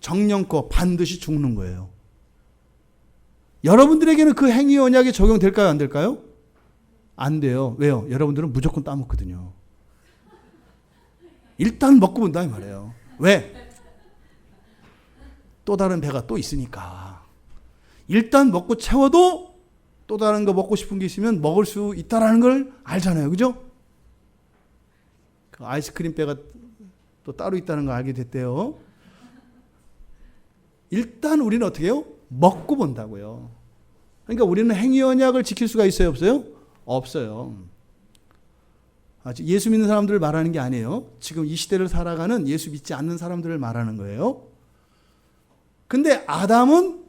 정령코 반드시 죽는 거예요. 여러분들에게는 그 행위 언약이 적용될까요? 안 될까요? 안 돼요. 왜요? 여러분들은 무조건 따먹거든요. 일단 먹고 본다 이 말이에요. 왜? 또 다른 배가 또 있으니까. 일단 먹고 채워도 또 다른 거 먹고 싶은 게 있으면 먹을 수 있다라는 걸 알잖아요. 그죠? 그 아이스크림 배가 또 따로 있다는 걸 알게 됐대요. 일단 우리는 어떻게 해요? 먹고 본다고요. 그러니까 우리는 행위 언약을 지킬 수가 있어요? 없어요? 없어요. 예수 믿는 사람들을 말하는 게 아니에요. 지금 이 시대를 살아가는 예수 믿지 않는 사람들을 말하는 거예요. 근데 아담은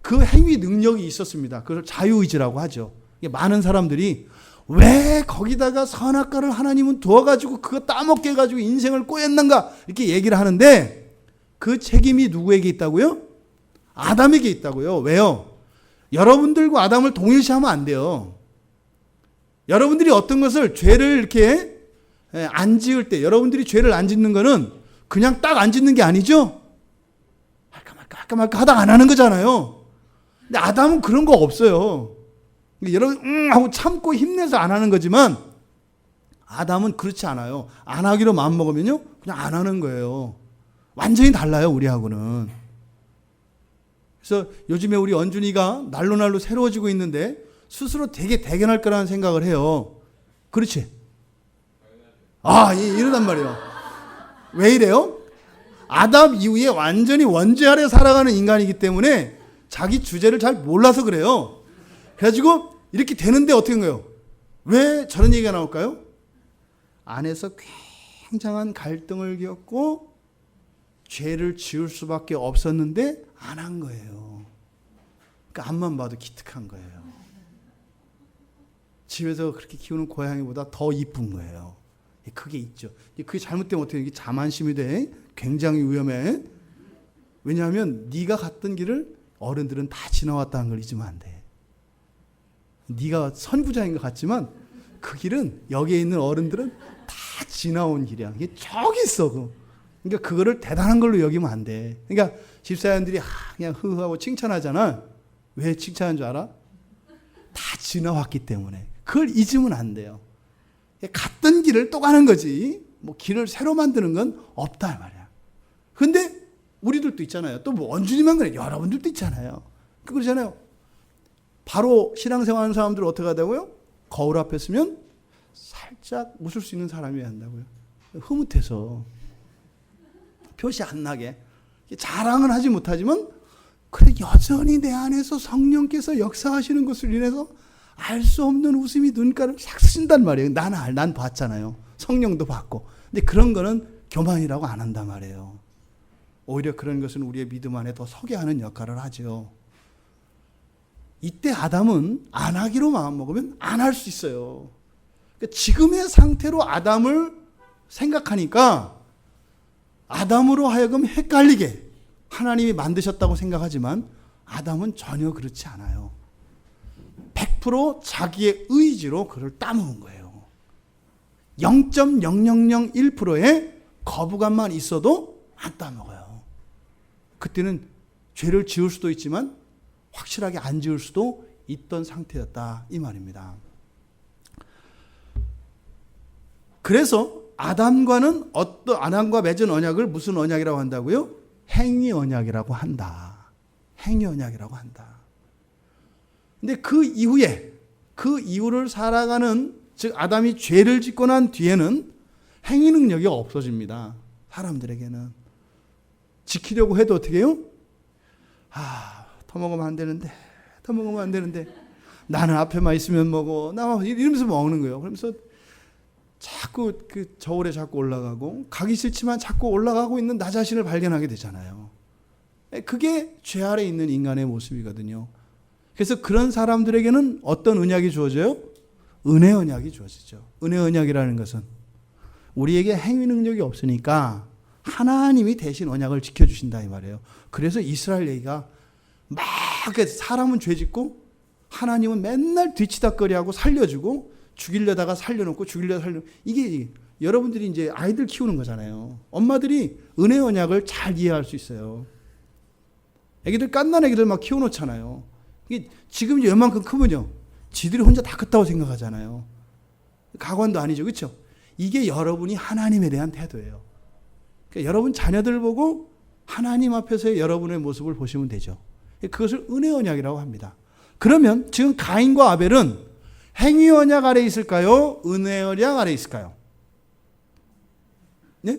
그 행위 능력이 있었습니다. 그걸 자유의지라고 하죠. 많은 사람들이 왜 거기다가 선악과를 하나님은 두어가지고 그거 따먹게 해가지고 인생을 꼬였는가 이렇게 얘기를 하는데 그 책임이 누구에게 있다고요? 아담에게 있다고요. 왜요? 여러분들과 아담을 동일시하면 안 돼요. 여러분들이 어떤 것을 죄를 이렇게 안 지을 때 여러분들이 죄를 안 짓는 거는 그냥 딱 안 짓는 게 아니죠? 할까 말까 하다가 안 하는 거잖아요. 근데 아담은 그런 거 없어요. 여러분 하고 참고 힘내서 안 하는 거지만 아담은 그렇지 않아요. 안 하기로 마음먹으면요 그냥 안 하는 거예요. 완전히 달라요 우리하고는. 그래서 요즘에 우리 언준이가 날로 새로워지고 있는데 스스로 되게 대견할 거라는 생각을 해요. 그렇지? 이러단 말이에요. 왜 이래요? 아담 이후에 완전히 원죄 아래 살아가는 인간이기 때문에 자기 주제를 잘 몰라서 그래요. 그래가지고 이렇게 되는데 어떻게 한 거예요? 왜 저런 얘기가 나올까요? 안에서 굉장한 갈등을 겪고 죄를 지을 수밖에 없었는데 안 한 거예요. 그러니까 앞만 봐도 기특한 거예요. 집에서 그렇게 키우는 고양이보다 더 이쁜 거예요. 그게 있죠. 그게 잘못되면 어떻게 이게 자만심이 돼? 굉장히 위험해. 왜냐하면 네가 갔던 길을 어른들은 다 지나왔다는 걸 잊으면 안 돼. 네가 선구자인 것 같지만 그 길은 여기에 있는 어른들은 다 지나온 길이야. 이게 저기 있어. 그러니까 그거를 대단한 걸로 여기면 안 돼. 그러니까 집사람들이 그냥 흐흐하고 칭찬하잖아. 왜 칭찬한 줄 알아? 다 지나왔기 때문에. 그걸 잊으면 안 돼요. 갔던 길을 또 가는 거지. 뭐 길을 새로 만드는 건 없다 말이야. 근데 우리들도 있잖아요. 또 뭐 원주님만 그래. 여러분들도 있잖아요. 그러잖아요. 바로 신앙생활하는 사람들은 어떻게 하다고요? 거울 앞에 서면 살짝 웃을 수 있는 사람이어야 한다고요. 흐뭇해서 표시 안 나게. 자랑은 하지 못하지만 그래 여전히 내 안에서 성령께서 역사하시는 것을 인해서 알 수 없는 웃음이 눈가를 싹 스친단 말이에요. 난 봤잖아요. 성령도 봤고. 근데 그런 거는 교만이라고 안 한단 말이에요. 오히려 그런 것은 우리의 믿음 안에 더 서게 하는 역할을 하죠. 이때 아담은 안 하기로 마음먹으면 안 할 수 있어요. 그러니까 지금의 상태로 아담을 생각하니까 아담으로 하여금 헷갈리게 하나님이 만드셨다고 생각하지만 아담은 전혀 그렇지 않아요. 100% 자기의 의지로 그를 따먹은 거예요. 0.0001%의 거부감만 있어도 안 따먹어요. 그때는 죄를 지을 수도 있지만 확실하게 안 지을 수도 있던 상태였다 이 말입니다. 그래서 아담과 맺은 언약을 무슨 언약이라고 한다고요? 행위 언약이라고 한다. 행위 언약이라고 한다. 근데 그 이후를 살아가는, 즉 아담이 죄를 짓고 난 뒤에는 행위 능력이 없어집니다. 사람들에게는. 지키려고 해도 어떻게 해요? 더 먹으면 안 되는데, 더 먹으면 안 되는데, 나는 앞에만 있으면 먹어, 이러면서 먹는 거예요. 그러면서 자꾸 그 저울에 자꾸 올라가고, 가기 싫지만 자꾸 올라가고 있는 나 자신을 발견하게 되잖아요. 그게 죄 아래 있는 인간의 모습이거든요. 그래서 그런 사람들에게는 어떤 언약이 주어져요? 은혜 언약이 주어지죠. 은혜 언약이라는 것은 우리에게 행위 능력이 없으니까 하나님이 대신 언약을 지켜주신다 이 말이에요. 그래서 이스라엘 얘기가 막 사람은 죄짓고 하나님은 맨날 뒤치다꺼리하고 살려주고 죽이려다가 살려놓고 죽이려다 살려놓고 이게 여러분들이 이제 아이들 키우는 거잖아요. 엄마들이 은혜 언약을 잘 이해할 수 있어요. 애기들 깐난 애기들 막 키워놓잖아요. 이게 지금 이제 웬만큼 크면요 지들이 혼자 다 컸다고 생각하잖아요. 가관도 아니죠. 그렇죠? 이게 여러분이 하나님에 대한 태도예요. 그러니까 여러분 자녀들 보고 하나님 앞에서의 여러분의 모습을 보시면 되죠. 그것을 은혜 언약이라고 합니다. 그러면 지금 가인과 아벨은 행위 언약 아래 있을까요? 은혜 언약 아래 있을까요? 네?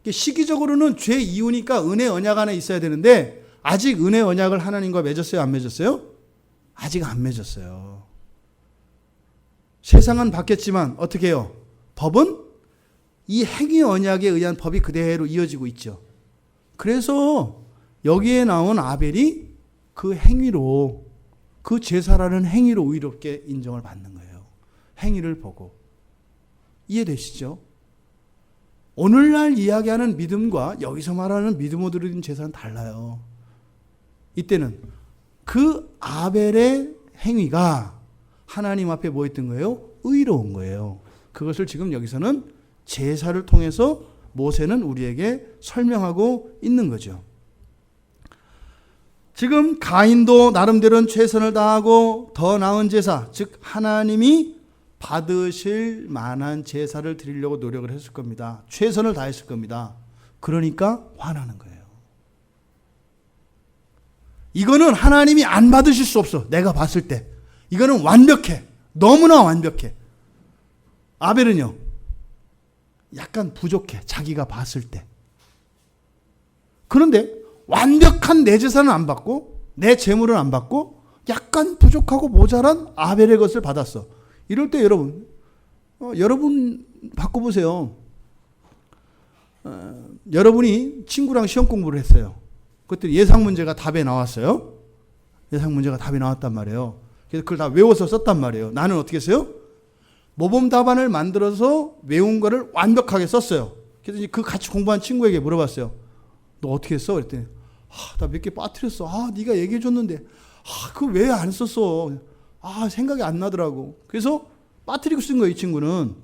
시기적으로는 죄 이후니까 은혜 언약 안에 있어야 되는데 아직 은혜 언약을 하나님과 맺었어요? 안 맺었어요? 아직 안 맺었어요. 세상은 바뀌었지만 어떻게 해요? 법은 이 행위 언약에 의한 법이 그대로 이어지고 있죠. 그래서 여기에 나온 아벨이 그 행위로 그 제사라는 행위로 의롭게 인정을 받는 거예요. 행위를 보고. 이해되시죠? 오늘날 이야기하는 믿음과 여기서 말하는 믿음으로 드린 제사는 달라요. 이때는 그 아벨의 행위가 하나님 앞에 뭐 했던 거예요? 의로운 거예요. 그것을 지금 여기서는 제사를 통해서 모세는 우리에게 설명하고 있는 거죠. 지금 가인도 나름대로는 최선을 다하고 더 나은 제사, 즉 하나님이 받으실 만한 제사를 드리려고 노력을 했을 겁니다. 최선을 다했을 겁니다. 그러니까 화나는 거예요. 이거는 하나님이 안 받으실 수 없어. 내가 봤을 때. 이거는 완벽해. 너무나 완벽해. 아벨은요. 약간 부족해. 자기가 봤을 때. 그런데 완벽한 내 제사는 안 받고 내 재물은 안 받고 약간 부족하고 모자란 아벨의 것을 받았어. 이럴 때 여러분 바꿔보세요. 여러분이 친구랑 시험 공부를 했어요. 그때 예상 문제가 답에 나왔어요. 예상 문제가 답이 나왔단 말이에요. 그래서 그걸 다 외워서 썼단 말이에요. 나는 어떻게 했어요? 모범 답안을 만들어서 외운 거를 완벽하게 썼어요. 그래서 그 같이 공부한 친구에게 물어봤어요. 너 어떻게 했어? 그랬더니 나 몇 개 빠뜨렸어. 네가 얘기해 줬는데 그거 왜 안 썼어? 생각이 안 나더라고. 그래서 빠뜨리고 쓴 거예요, 이 친구는.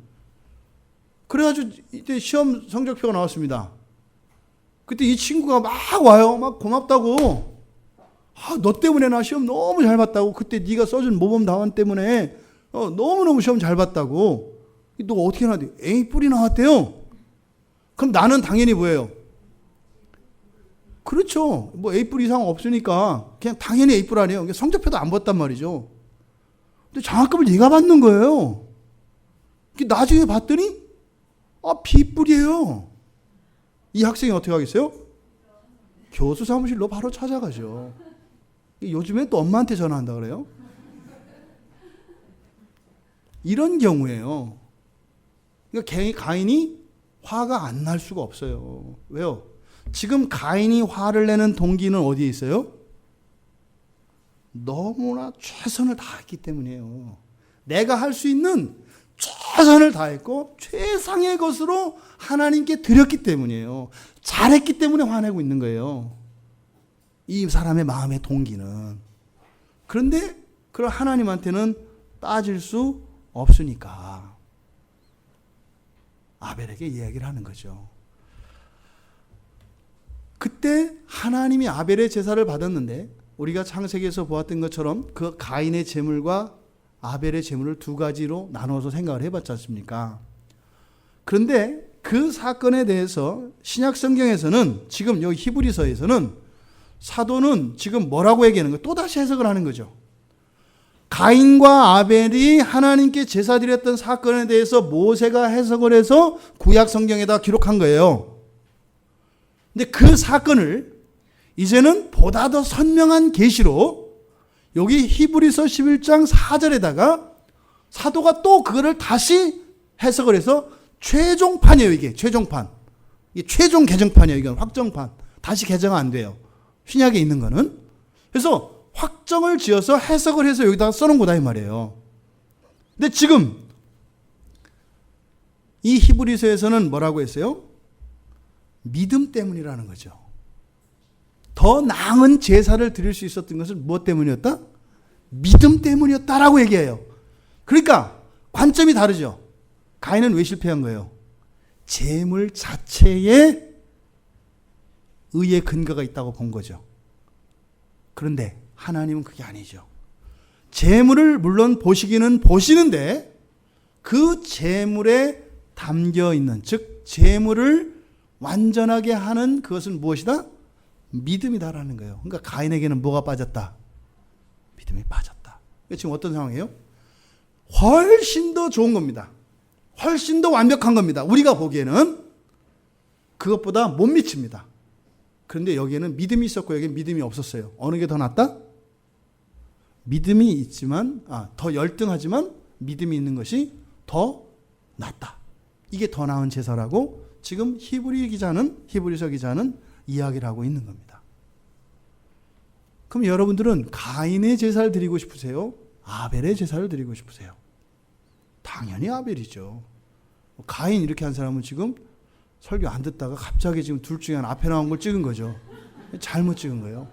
그래가지고 이때 시험 성적표가 나왔습니다. 그때 이 친구가 막 와요. 막 고맙다고. 너 때문에 나 시험 너무 잘 봤다고. 그때 네가 써준 모범 답안 때문에 너무너무 시험 잘 봤다고. 너 어떻게 나왔대? A 뿔이 나왔대요. 그럼 나는 당연히 뭐예요? 그렇죠. 뭐 A뿔 이상 없으니까 그냥 당연히 A뿔 아니에요. 성적표도 안 봤단 말이죠. 근데 장학금을 얘가 받는 거예요. 나중에 봤더니 B뿔이에요. 이 학생이 어떻게 하겠어요? 교수 사무실로 바로 찾아가죠. 요즘에 또 엄마한테 전화한다 그래요. 이런 경우에요. 그러니까 가인이 화가 안 날 수가 없어요. 왜요? 지금 가인이 화를 내는 동기는 어디에 있어요? 너무나 최선을 다했기 때문이에요. 내가 할 수 있는 최선을 다했고 최상의 것으로 하나님께 드렸기 때문이에요. 잘했기 때문에 화내고 있는 거예요. 이 사람의 마음의 동기는. 그런데 그걸 하나님한테는 따질 수 없으니까 아벨에게 이야기를 하는 거죠. 그때 하나님이 아벨의 제사를 받았는데 우리가 창세기에서 보았던 것처럼 그 가인의 제물과 아벨의 제물을 두 가지로 나눠서 생각을 해봤지 않습니까? 그런데 그 사건에 대해서 신약 성경에서는 지금 여기 히브리서에서는 사도는 지금 뭐라고 얘기하는 거예요? 또다시 해석을 하는 거죠. 가인과 아벨이 하나님께 제사 드렸던 사건에 대해서 모세가 해석을 해서 구약 성경에다 기록한 거예요. 근데 그 사건을 이제는 보다 더 선명한 계시로 여기 히브리서 11장 4절에다가 사도가 또 그거를 다시 해석을 해서 최종판이에요. 이게 최종판. 이게 최종 개정판이에요. 이건 확정판. 다시 개정 안 돼요. 신약에 있는 거는. 그래서 확정을 지어서 해석을 해서 여기다가 써놓은 거다 이 말이에요. 근데 지금 이 히브리서에서는 뭐라고 했어요? 믿음 때문이라는 거죠. 더 나은 제사를 드릴 수 있었던 것은 무엇 때문이었다? 믿음 때문이었다라고 얘기해요. 그러니까 관점이 다르죠. 가인은 왜 실패한 거예요? 재물 자체에 의의 근거가 있다고 본 거죠. 그런데 하나님은 그게 아니죠. 재물을 물론 보시기는 보시는데 그 재물에 담겨 있는, 즉 재물을 완전하게 하는 그것은 무엇이다? 믿음이다라는 거예요. 그러니까 가인에게는 뭐가 빠졌다? 믿음이 빠졌다. 지금 어떤 상황이에요? 훨씬 더 좋은 겁니다. 훨씬 더 완벽한 겁니다. 우리가 보기에는 그것보다 못 미칩니다. 그런데 여기에는 믿음이 있었고 여기에 믿음이 없었어요. 어느 게 더 낫다? 믿음이 있지만, 더 열등하지만 믿음이 있는 것이 더 낫다. 이게 더 나은 제사라고 지금 히브리서 기자는 이야기를 하고 있는 겁니다. 그럼 여러분들은 가인의 제사를 드리고 싶으세요? 아벨의 제사를 드리고 싶으세요? 당연히 아벨이죠. 가인 이렇게 한 사람은 지금 설교 안 듣다가 갑자기 지금 둘 중에 하나 앞에 나온 걸 찍은 거죠. 잘못 찍은 거예요.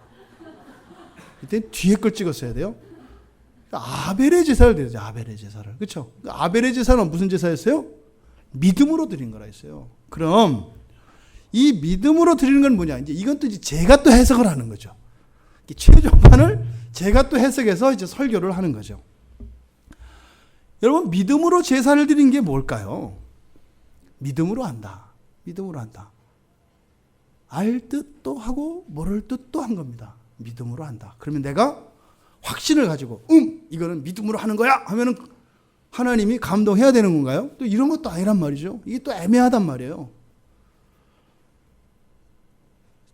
이때 뒤에 걸 찍었어야 돼요. 아벨의 제사를 드려야죠. 아벨의 제사를. 그렇죠? 아벨의 제사는 무슨 제사였어요? 믿음으로 드린 거라 했어요. 그럼 이 믿음으로 드리는 건 뭐냐? 이제 이건 또 제가 또 해석을 하는 거죠. 최종판을 제가 또 해석해서 이제 설교를 하는 거죠. 여러분, 믿음으로 제사를 드린 게 뭘까요? 믿음으로 한다. 믿음으로 한다. 알 듯도 하고 모를 듯도 한 겁니다. 믿음으로 한다. 그러면 내가 확신을 가지고 이거는 믿음으로 하는 거야 하면은 하나님이 감동해야 되는 건가요? 또 이런 것도 아니란 말이죠. 이게 또 애매하단 말이에요.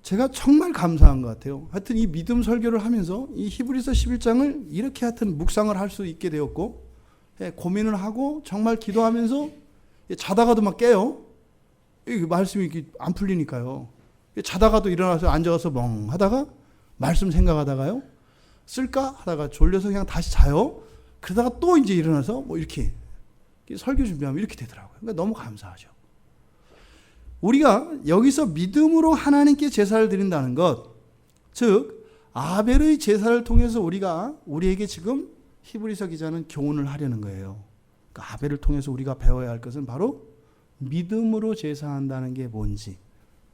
제가 정말 감사한 것 같아요. 하여튼 이 믿음 설교를 하면서 이 히브리서 11장을 이렇게 하여튼 묵상을 할 수 있게 되었고, 고민을 하고 정말 기도하면서 자다가도 막 깨요. 이 말씀이 안 풀리니까요. 자다가도 일어나서 앉아서 멍 하다가 말씀 생각하다가요. 쓸까 하다가 졸려서 그냥 다시 자요. 그러다가 또 이제 일어나서 뭐 이렇게 설교 준비하면 이렇게 되더라고요. 그러니까 너무 감사하죠. 우리가 여기서 믿음으로 하나님께 제사를 드린다는 것, 즉 아벨의 제사를 통해서 우리에게 지금 히브리서 기자는 교훈을 하려는 거예요. 그러니까 아벨을 통해서 우리가 배워야 할 것은 바로 믿음으로 제사한다는 게 뭔지,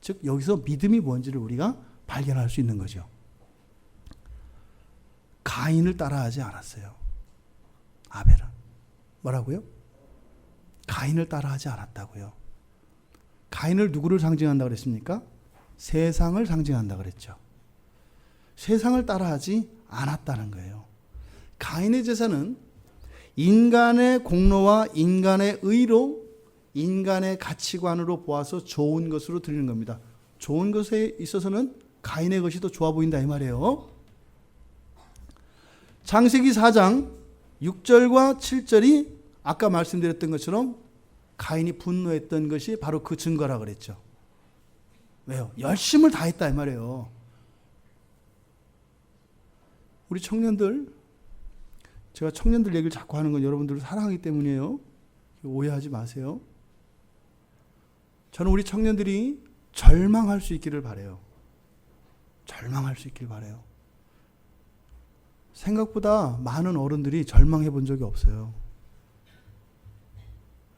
즉 여기서 믿음이 뭔지를 우리가 발견할 수 있는 거죠. 가인을 따라하지 않았어요. 아벨은. 뭐라고요? 가인을 따라하지 않았다고요. 가인을 누구를 상징한다고 그랬습니까? 세상을 상징한다고 그랬죠. 세상을 따라하지 않았다는 거예요. 가인의 제사는 인간의 공로와 인간의 의로, 인간의 가치관으로 보아서 좋은 것으로 드리는 겁니다. 좋은 것에 있어서는 가인의 것이 더 좋아 보인다 이 말이에요. 창세기 4장 6절과 7절이 아까 말씀드렸던 것처럼 가인이 분노했던 것이 바로 그 증거라 그랬죠. 왜요? 열심을 다했다 이 말이에요. 우리 청년들, 제가 청년들 얘기를 자꾸 하는 건 여러분들을 사랑하기 때문이에요. 오해하지 마세요. 저는 우리 청년들이 절망할 수 있기를 바라요. 절망할 수 있기를 바라요. 생각보다 많은 어른들이 절망해 본 적이 없어요.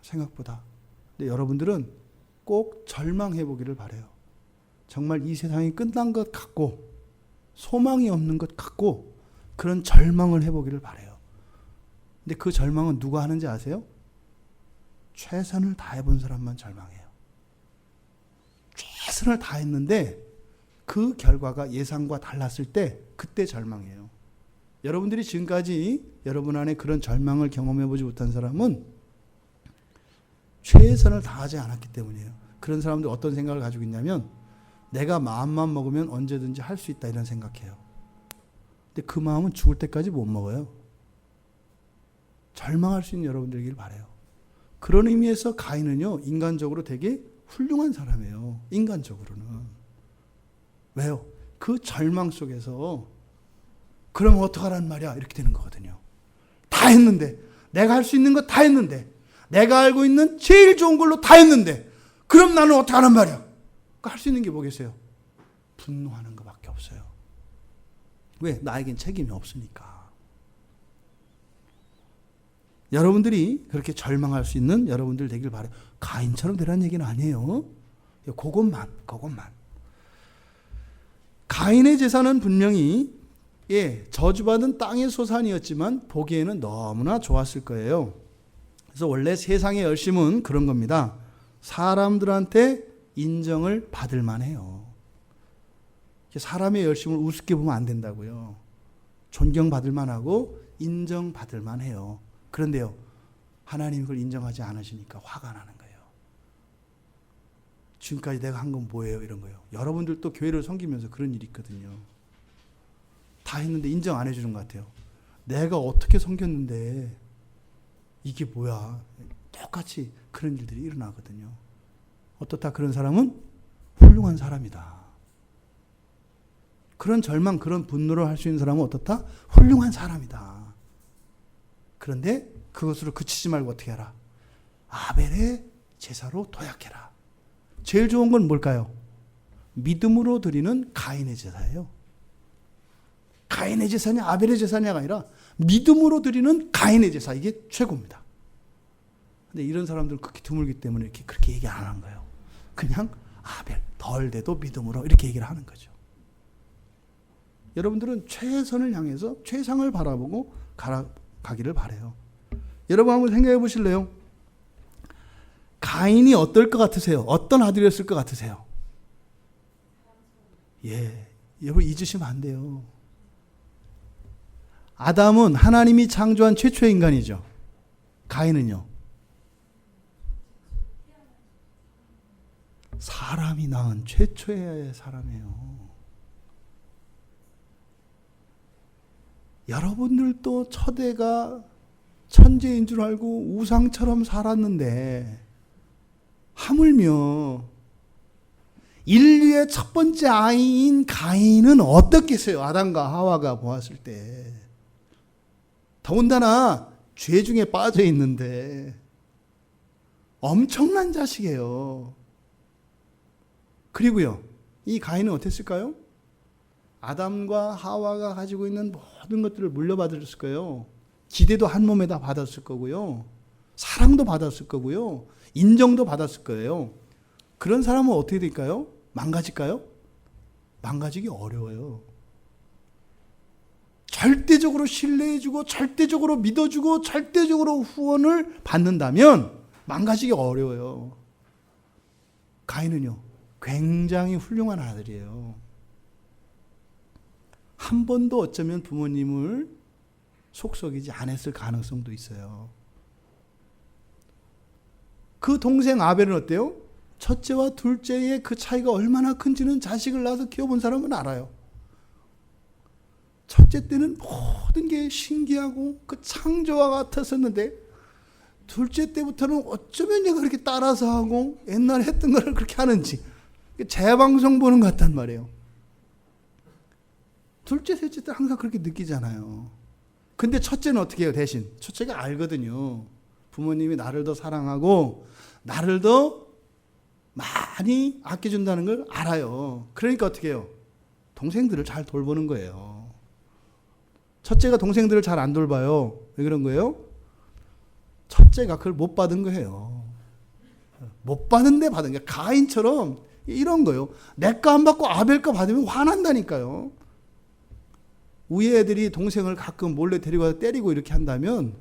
생각보다. 근데 여러분들은 꼭 절망해 보기를 바라요. 정말 이 세상이 끝난 것 같고 소망이 없는 것 같고 그런 절망을 해보기를 바라요. 근데 그 절망은 누가 하는지 아세요? 최선을 다해본 사람만 절망해요. 최선을 다했는데 그 결과가 예상과 달랐을 때 그때 절망해요. 여러분들이 지금까지 여러분 안에 그런 절망을 경험해보지 못한 사람은 최선을 다하지 않았기 때문이에요. 그런 사람들 어떤 생각을 가지고 있냐면 내가 마음만 먹으면 언제든지 할 수 있다 이런 생각해요. 근데 그 마음은 죽을 때까지 못 먹어요. 절망할 수 있는 여러분들이길 바라요. 그런 의미에서 가인은요, 인간적으로 되게 훌륭한 사람이에요. 인간적으로는. 왜요? 그 절망 속에서 그러면 어떡하란 말이야? 이렇게 되는 거거든요. 다 했는데 내가 할 수 있는 거 다 했는데, 내가 알고 있는 제일 좋은 걸로 다 했는데, 그럼 나는 어떻게 하란 말이야? 할 수 있는 게 뭐겠어요? 분노하는 것밖에 없어요. 왜? 나에겐 책임이 없으니까. 여러분들이 그렇게 절망할 수 있는 여러분들 되길 바라요. 가인처럼 되라는 얘기는 아니에요. 그것만. 가인의 제사는 분명히 저주받은 땅의 소산이었지만 보기에는 너무나 좋았을 거예요. 그래서 원래 세상의 열심은 그런 겁니다. 사람들한테 인정을 받을 만해요. 사람의 열심을 우습게 보면 안 된다고요. 존경받을 만하고 인정받을 만해요. 그런데요, 하나님이 그걸 인정하지 않으시니까 화가 나는 거예요. 지금까지 내가 한 건 뭐예요? 이런 거예요. 여러분들도 교회를 섬기면서 그런 일이 있거든요. 다 했는데 인정 안 해주는 것 같아요. 내가 어떻게 섬겼는데 이게 뭐야? 똑같이 그런 일들이 일어나거든요. 어떻다? 그런 사람은 훌륭한 사람이다. 그런 절망, 그런 분노를 할 수 있는 사람은 어떻다? 훌륭한 사람이다. 그런데 그것으로 그치지 말고 어떻게 하라? 아벨의 제사로 도약해라. 제일 좋은 건 뭘까요? 믿음으로 드리는 가인의 제사예요. 가인의 제사냐 아벨의 제사냐가 아니라 믿음으로 드리는 가인의 제사, 이게 최고입니다. 근데 이런 사람들은 극히 드물기 때문에 그렇게 얘기 안 하는 거예요. 그냥 아벨 덜 돼도 믿음으로 이렇게 얘기를 하는 거죠. 여러분들은 최선을 향해서 최상을 바라보고 가기를 바라요. 여러분 한번 생각해 보실래요? 가인이 어떨 것 같으세요? 어떤 아들이었을 것 같으세요? 여러분 잊으시면 안 돼요. 아담은 하나님이 창조한 최초의 인간이죠. 가인은요? 사람이 낳은 최초의 사람이에요. 여러분들도 첫애가 천재인 줄 알고 우상처럼 살았는데 하물며 인류의 첫 번째 아이인 가인은 어떻겠어요? 아담과 하와가 보았을 때. 더군다나 죄 중에 빠져 있는데 엄청난 자식이에요. 그리고요, 이 가인은 어땠을까요? 아담과 하와가 가지고 있는 모든 것들을 물려받았을 거예요. 기대도 한 몸에다 받았을 거고요. 사랑도 받았을 거고요. 인정도 받았을 거예요. 그런 사람은 어떻게 될까요? 망가질까요? 망가지기 어려워요. 절대적으로 신뢰해주고 절대적으로 믿어주고 절대적으로 후원을 받는다면 망가지기 어려워요. 가인은요, 굉장히 훌륭한 아들이에요. 한 번도 어쩌면 부모님을 속썩이지 않았을 가능성도 있어요. 그 동생 아벨은 어때요? 첫째와 둘째의 그 차이가 얼마나 큰지는 자식을 낳아서 키워본 사람은 알아요. 첫째 때는 모든 게 신기하고 그 창조와 같았었는데 둘째 때부터는 어쩌면 얘가 그렇게 따라서 하고 옛날에 했던 거를 그렇게 하는지 재방송 보는 것 같단 말이에요. 둘째, 셋째 때 항상 그렇게 느끼잖아요. 근데 첫째는 어떻게 해요? 대신 첫째가 알거든요. 부모님이 나를 더 사랑하고 나를 더 많이 아껴준다는 걸 알아요. 그러니까 어떻게 해요? 동생들을 잘 돌보는 거예요. 첫째가 동생들을 잘 안 돌봐요. 왜 그런 거예요? 첫째가 그걸 못 받은 거예요. 못 받은데 받은 게 가인처럼 이런 거예요. 내 거 안 받고 아벨 거 받으면 화난다니까요. 우리 애들이 동생을 가끔 몰래 데리고 와서 때리고 이렇게 한다면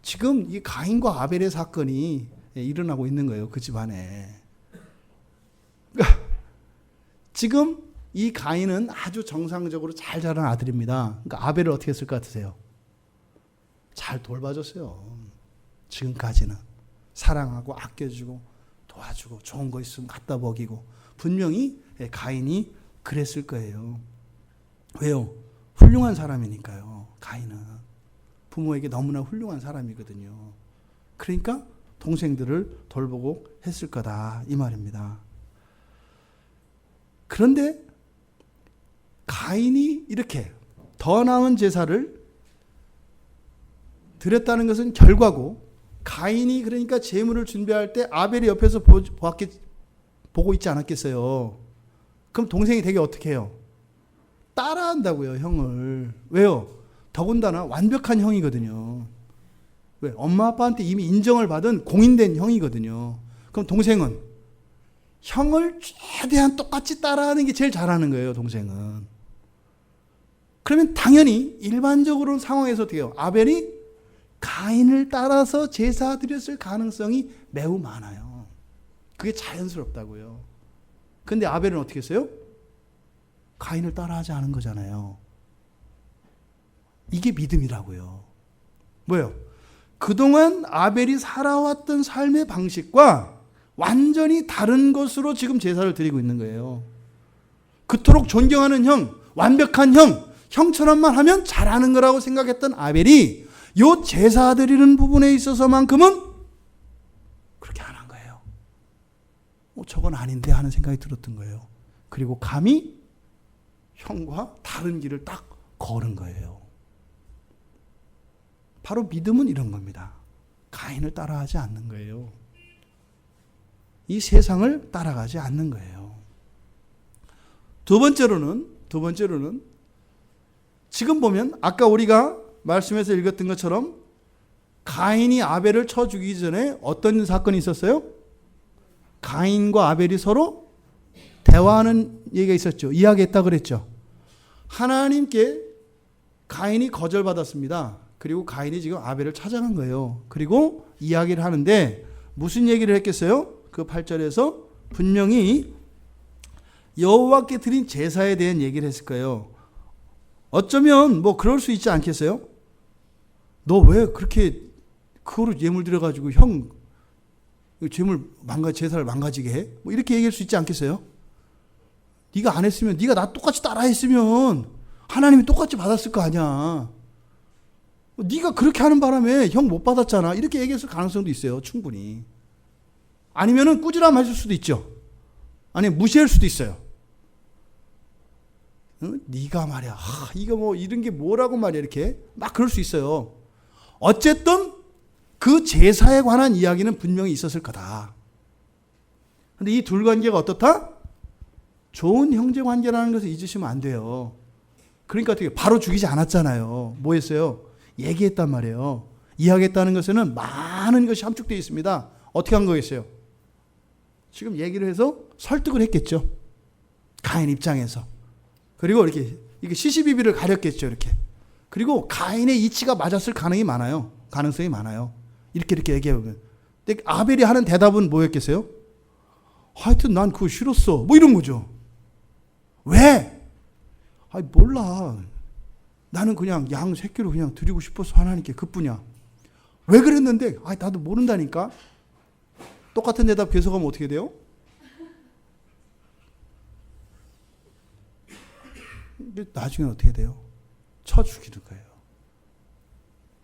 지금 이 가인과 아벨의 사건이 일어나고 있는 거예요. 그 집안에. 그러니까 지금 이 가인은 아주 정상적으로 잘 자란 아들입니다. 그러니까 아벨을 어떻게 했을 것 같으세요? 잘 돌봐줬어요. 지금까지는. 사랑하고 아껴주고 도와주고 좋은 거 있으면 갖다 먹이고 분명히 가인이 그랬을 거예요. 왜요? 훌륭한 사람이니까요. 가인은 부모에게 너무나 훌륭한 사람이거든요. 그러니까 동생들을 돌보고 했을 거다 이 말입니다. 그런데 가인이 이렇게 더 나은 제사를 드렸다는 것은 결과고, 가인이 그러니까 제물을 준비할 때 아벨이 옆에서 보고 있지 않았겠어요. 그럼 동생이 되게 어떻게 해요? 따라한다고요, 형을. 왜요? 더군다나 완벽한 형이거든요. 왜? 엄마 아빠한테 이미 인정을 받은 공인된 형이거든요. 그럼 동생은 형을 최대한 똑같이 따라하는 게 제일 잘하는 거예요, 동생은. 그러면 당연히 일반적으로 상황에서 어떻게 해요? 아벨이 가인을 따라서 제사 드렸을 가능성이 매우 많아요. 그게 자연스럽다고요. 근데 아벨은 어떻게 했어요? 가인을 따라하지 않은 거잖아요. 이게 믿음이라고요. 뭐예요? 그동안 아벨이 살아왔던 삶의 방식과 완전히 다른 것으로 지금 제사를 드리고 있는 거예요. 그토록 존경하는 형, 완벽한 형, 형처럼만 하면 잘하는 거라고 생각했던 아벨이 요 제사 드리는 부분에 있어서만큼은 그렇게 안 한 거예요. 저건 아닌데 하는 생각이 들었던 거예요. 그리고 감히 형과 다른 길을 딱 걸은 거예요. 바로 믿음은 이런 겁니다. 가인을 따라하지 않는 거예요. 이 세상을 따라가지 않는 거예요. 두 번째로는 지금 보면 아까 우리가 말씀에서 읽었던 것처럼 가인이 아벨을 쳐 죽이기 전에 어떤 사건이 있었어요? 가인과 아벨이 서로 대화하는 얘기가 있었죠. 이야기했다 그랬죠. 하나님께 가인이 거절받았습니다. 그리고 가인이 지금 아벨을 찾아간 거예요. 그리고 이야기를 하는데 무슨 얘기를 했겠어요? 그 8절에서 분명히 여호와께 드린 제사에 대한 얘기를 했을 거예요. 어쩌면 뭐 그럴 수 있지 않겠어요? 너 왜 그렇게 그거로 예물 드려가지고 형 제사를 망가지게 해? 뭐 이렇게 얘기할 수 있지 않겠어요? 네가 안 했으면, 네가 나 똑같이 따라 했으면 하나님이 똑같이 받았을 거 아니야. 네가 그렇게 하는 바람에 형 못 받았잖아. 이렇게 얘기했을 가능성도 있어요. 충분히. 아니면은 꾸지람 하실 수도 있죠. 아니면 무시할 수도 있어요. 응? 네가 말이야. 이거 뭐 이런 게 뭐라고 말이야. 이렇게 막 그럴 수 있어요. 어쨌든 그 제사에 관한 이야기는 분명히 있었을 거다. 근데 이 둘 관계가 어떻다? 좋은 형제 관계라는 것을 잊으시면 안 돼요. 그러니까 어떻게 바로 죽이지 않았잖아요. 뭐 했어요? 얘기했단 말이에요. 이야기했다는 것에는 많은 것이 함축되어 있습니다. 어떻게 한 거겠어요? 지금 얘기를 해서 설득을 했겠죠. 가인 입장에서. 그리고 이렇게 시시비비를 가렸겠죠. 이렇게. 그리고 가인의 이치가 맞았을 가능성이 많아요. 이렇게 얘기해보면. 근데 아벨이 하는 대답은 뭐였겠어요? 하여튼 난 그거 싫었어. 뭐 이런 거죠. 왜? 몰라. 나는 그냥 양 새끼로 그냥 드리고 싶어서 하나님께 그뿐이야. 왜 그랬는데? 나도 모른다니까. 똑같은 대답 계속하면 어떻게 돼요? 근데 나중에 어떻게 돼요? 쳐 죽이는 거예요.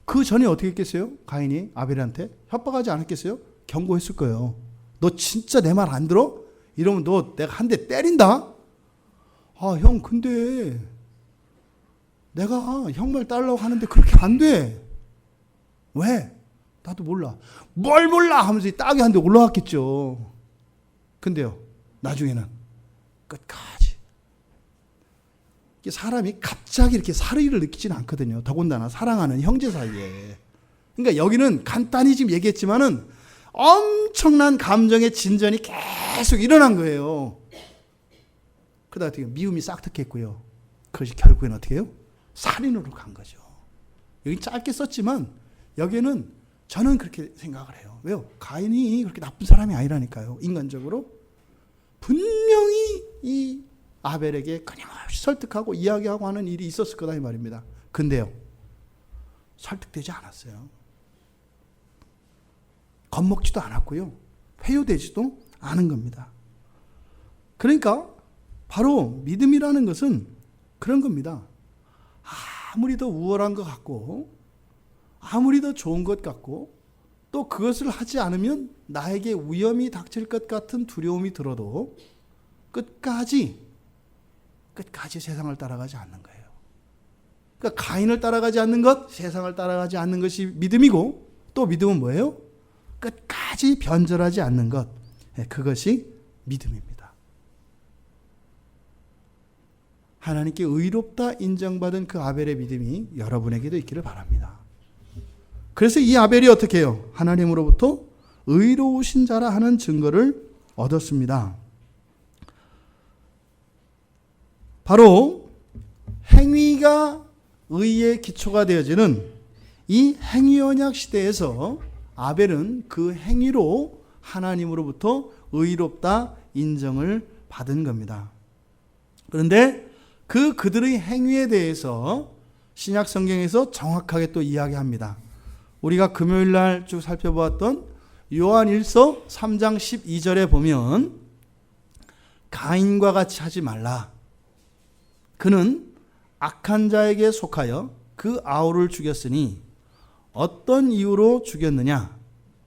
그 전에 어떻게 했겠어요? 가인이 아벨한테 협박하지 않았겠어요? 경고했을 거예요. 너 진짜 내 말 안 들어? 이러면 너 내가 한 대 때린다? 형 근데 내가 형 말 따르려고 하는데 그렇게 안 돼. 왜? 나도 몰라. 뭘 몰라 하면서 딱이 한 대 올라왔겠죠. 근데요, 나중에는 끝까지. 사람이 갑자기 이렇게 살의를 느끼지는 않거든요. 더군다나 사랑하는 형제 사이에. 그러니까 여기는 간단히 지금 얘기했지만은 엄청난 감정의 진전이 계속 일어난 거예요. 그러다 어떻게 미움이 싹트겠고요. 그것이 결국에는 어떻게 해요? 살인으로 간 거죠. 여기 짧게 썼지만 여기에는 저는 그렇게 생각을 해요. 왜요? 가인이 그렇게 나쁜 사람이 아니라니까요. 인간적으로. 분명히 이 아벨에게 끊임없이 설득하고 이야기하고 하는 일이 있었을 거다 이 말입니다. 근데요, 설득되지 않았어요. 겁먹지도 않았고요. 회유되지도 않은 겁니다. 그러니까 바로 믿음이라는 것은 그런 겁니다. 아무리 더 우월한 것 같고 아무리 더 좋은 것 같고 또 그것을 하지 않으면 나에게 위험이 닥칠 것 같은 두려움이 들어도 끝까지 세상을 따라가지 않는 거예요. 그러니까 가인을 따라가지 않는 것, 세상을 따라가지 않는 것이 믿음이고, 또 믿음은 뭐예요? 끝까지 변절하지 않는 것, 그것이 믿음입니다. 하나님께 의롭다 인정받은 그 아벨의 믿음이 여러분에게도 있기를 바랍니다. 그래서 이 아벨이 어떻게 해요? 하나님으로부터 의로우신 자라 하는 증거를 얻었습니다. 바로 행위가 의의 기초가 되어지는 이 행위언약 시대에서 아벨은 그 행위로 하나님으로부터 의롭다 인정을 받은 겁니다. 그런데 그들의 행위에 대해서 신약 성경에서 정확하게 또 이야기합니다. 우리가 금요일 날 쭉 살펴보았던 요한일서 3장 12절에 보면 가인과 같이 하지 말라. 그는 악한 자에게 속하여 그 아우를 죽였으니 어떤 이유로 죽였느냐?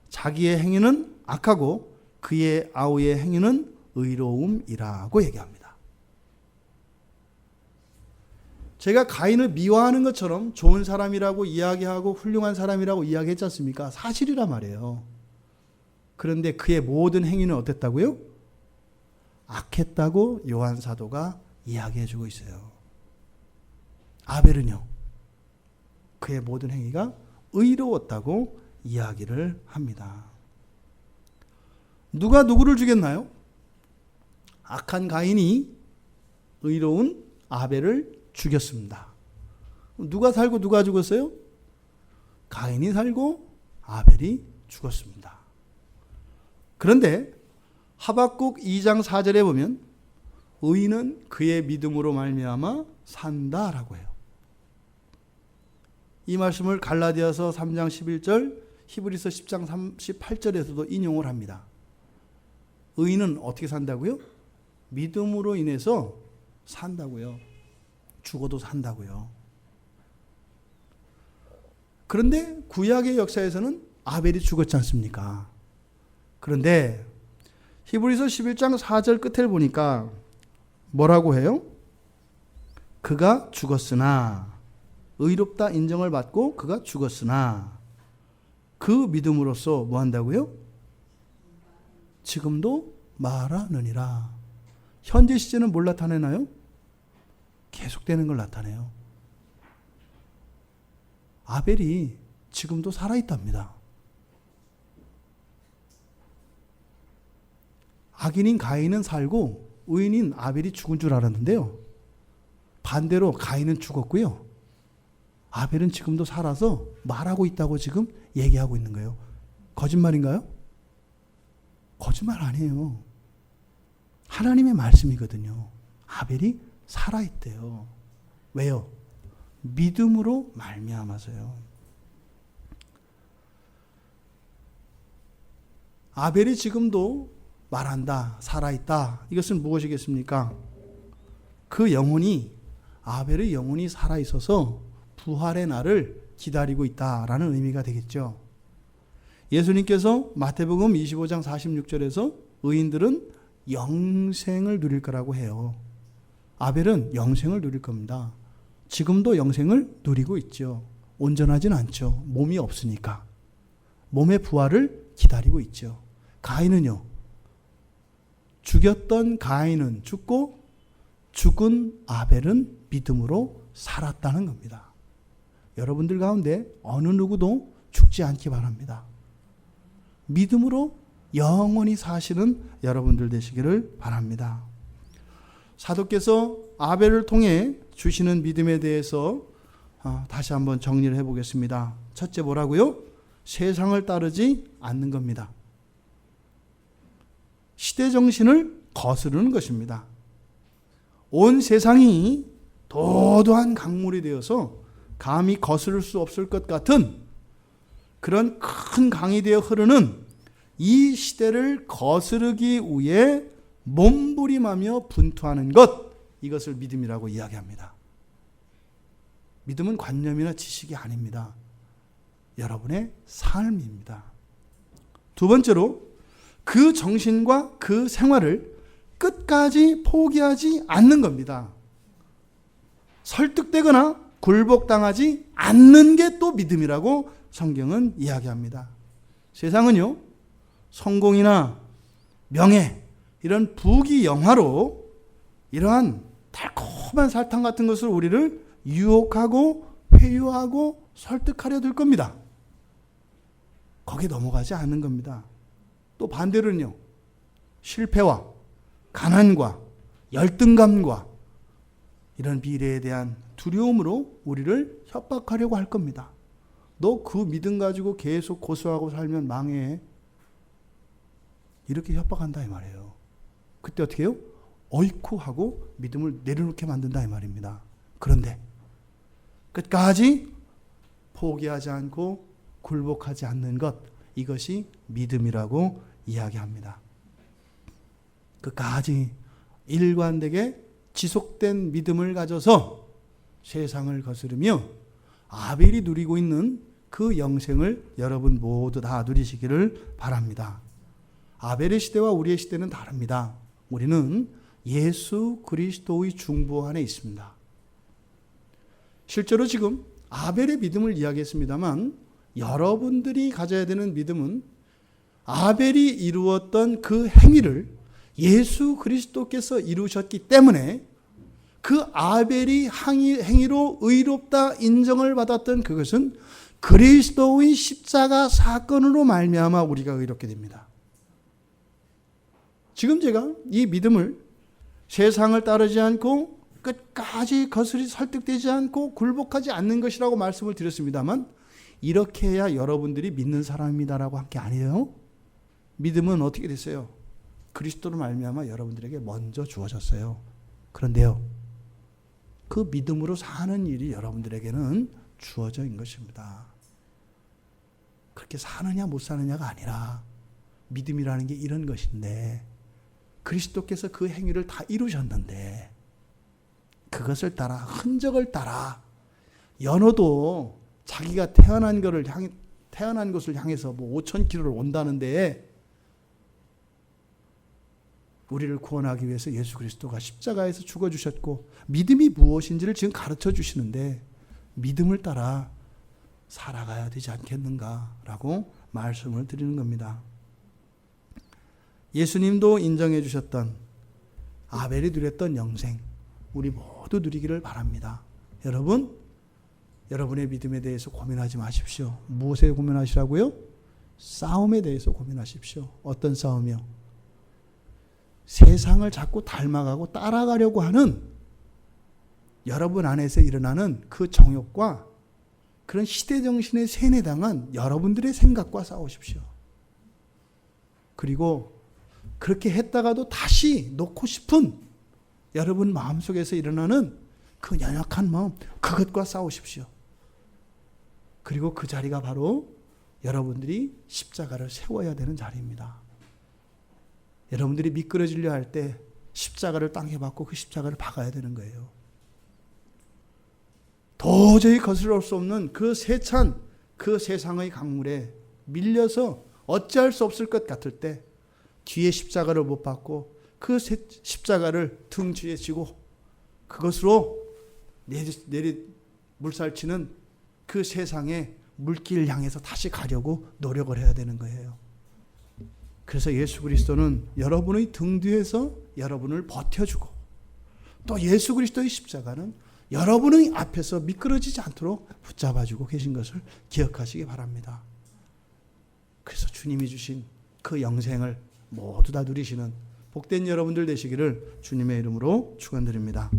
자기의 행위는 악하고 그의 아우의 행위는 의로움이라고 얘기합니다. 제가 가인을 미워하는 것처럼 좋은 사람이라고 이야기하고 훌륭한 사람이라고 이야기했지 않습니까? 사실이란 말이에요. 그런데 그의 모든 행위는 어땠다고요? 악했다고 요한 사도가 이야기해주고 있어요. 아벨은요, 그의 모든 행위가 의로웠다고 이야기를 합니다. 누가 누구를 죽였나요? 악한 가인이 의로운 아벨을 죽였습니다. 누가 살고 누가 죽었어요? 가인이 살고 아벨이 죽었습니다. 그런데 하박국 2장 4절에 보면 의인은 그의 믿음으로 말미암아 산다라고 해요. 이 말씀을 갈라디아서 3장 11절, 히브리서 10장 38절에서도 인용을 합니다. 의인은 어떻게 산다고요? 믿음으로 인해서 산다고요. 죽어도 산다고요. 그런데 구약의 역사에서는 아벨이 죽었지 않습니까? 그런데 히브리서 11장 4절 끝을 보니까 뭐라고 해요? 그가 죽었으나, 의롭다 인정을 받고 그가 죽었으나 그 믿음으로써 뭐 한다고요? 지금도 말하느니라. 현재 시제는 뭘 나타내나요? 계속되는 걸 나타내요. 아벨이 지금도 살아있답니다. 악인인 가인은 살고 의인인 아벨이 죽은 줄 알았는데요. 반대로 가인은 죽었고요. 아벨은 지금도 살아서 말하고 있다고 지금 얘기하고 있는 거예요. 거짓말인가요? 거짓말 아니에요. 하나님의 말씀이거든요. 아벨이 살아있대요. 왜요? 믿음으로 말미암아서요. 아벨이 지금도 말한다, 살아있다. 이것은 무엇이겠습니까? 그 영혼이, 아벨의 영혼이 살아있어서 부활의 날을 기다리고 있다라는 의미가 되겠죠. 예수님께서 마태복음 25장 46절에서 의인들은 영생을 누릴 거라고 해요. 아벨은 영생을 누릴 겁니다. 지금도 영생을 누리고 있죠. 온전하진 않죠. 몸이 없으니까. 몸의 부활을 기다리고 있죠. 가인은요, 죽였던 가인은 죽고 죽은 아벨은 믿음으로 살았다는 겁니다. 여러분들 가운데 어느 누구도 죽지 않기 바랍니다. 믿음으로 영원히 사시는 여러분들 되시기를 바랍니다. 사도께서 아벨을 통해 주시는 믿음에 대해서 다시 한번 정리를 해보겠습니다. 첫째 뭐라고요? 세상을 따르지 않는 겁니다. 시대 정신을 거스르는 것입니다. 온 세상이 도도한 강물이 되어서 감히 거스를 수 없을 것 같은 그런 큰 강이 되어 흐르는 이 시대를 거스르기 위해 몸부림하며 분투하는 것, 이것을 믿음이라고 이야기합니다. 믿음은 관념이나 지식이 아닙니다. 여러분의 삶입니다. 두 번째로 그 정신과 그 생활을 끝까지 포기하지 않는 겁니다. 설득되거나 굴복당하지 않는 게 또 믿음이라고 성경은 이야기합니다. 세상은요, 성공이나 명예, 이런 부귀영화로 이러한 달콤한 사탕 같은 것을 우리를 유혹하고 회유하고 설득하려 들 겁니다. 거기에 넘어가지 않는 겁니다. 또 반대로는요, 실패와 가난과 열등감과 이런 미래에 대한 두려움으로 우리를 협박하려고 할 겁니다. 너 그 믿음 가지고 계속 고수하고 살면 망해. 이렇게 협박한다 이 말이에요. 그때 어떻게 해요? 어이쿠 하고 믿음을 내려놓게 만든다 이 말입니다. 그런데 끝까지 포기하지 않고 굴복하지 않는 것, 이것이 믿음이라고 이야기합니다. 끝까지 일관되게 지속된 믿음을 가져서 세상을 거스르며 아벨이 누리고 있는 그 영생을 여러분 모두 다 누리시기를 바랍니다. 아벨의 시대와 우리의 시대는 다릅니다. 우리는 예수 그리스도의 중보 안에 있습니다. 실제로 지금 아벨의 믿음을 이야기했습니다만 여러분들이 가져야 되는 믿음은 아벨이 이루었던 그 행위를 예수 그리스도께서 이루셨기 때문에 그 아벨이 행위로 의롭다 인정을 받았던 그것은 그리스도의 십자가 사건으로 말미암아 우리가 의롭게 됩니다. 지금 제가 이 믿음을 세상을 따르지 않고 끝까지 거스리 설득되지 않고 굴복하지 않는 것이라고 말씀을 드렸습니다만 이렇게 해야 여러분들이 믿는 사람입니다라고 한 게 아니에요. 믿음은 어떻게 됐어요? 그리스도로 말미암아 여러분들에게 먼저 주어졌어요. 그런데요, 그 믿음으로 사는 일이 여러분들에게는 주어져 있는 것입니다. 그렇게 사느냐 못 사느냐가 아니라 믿음이라는 게 이런 것인데 그리스도께서 그 행위를 다 이루셨는데 그것을 따라 흔적을 따라 연호도 자기가 태어난 것을 향해서 뭐 5,000km를 온다는데 우리를 구원하기 위해서 예수 그리스도가 십자가에서 죽어주셨고 믿음이 무엇인지를 지금 가르쳐 주시는데 믿음을 따라 살아가야 되지 않겠는가라고 말씀을 드리는 겁니다. 예수님도 인정해 주셨던 아벨이 누렸던 영생 우리 모두 누리기를 바랍니다. 여러분, 여러분의 믿음에 대해서 고민하지 마십시오. 무엇에 고민하시라고요? 싸움에 대해서 고민하십시오. 어떤 싸움이요? 세상을 자꾸 닮아가고 따라가려고 하는 여러분 안에서 일어나는 그 정욕과 그런 시대정신에 세뇌당한 여러분들의 생각과 싸우십시오. 그리고 그렇게 했다가도 다시 놓고 싶은 여러분 마음속에서 일어나는 그 연약한 마음, 그것과 싸우십시오. 그리고 그 자리가 바로 여러분들이 십자가를 세워야 되는 자리입니다. 여러분들이 미끄러지려 할 때 십자가를 땅에 박고 그 십자가를 박아야 되는 거예요. 도저히 거스를 수 없는 그 세찬 그 세상의 강물에 밀려서 어찌할 수 없을 것 같을 때 뒤에 십자가를 못 박고 그 십자가를 등 뒤에 지고 그것으로 물살치는 그 세상의 물길을 향해서 다시 가려고 노력을 해야 되는 거예요. 그래서 예수 그리스도는 여러분의 등 뒤에서 여러분을 버텨주고 또 예수 그리스도의 십자가는 여러분의 앞에서 미끄러지지 않도록 붙잡아주고 계신 것을 기억하시기 바랍니다. 그래서 주님이 주신 그 영생을 모두 다 누리시는 복된 여러분들 되시기를 주님의 이름으로 축원드립니다.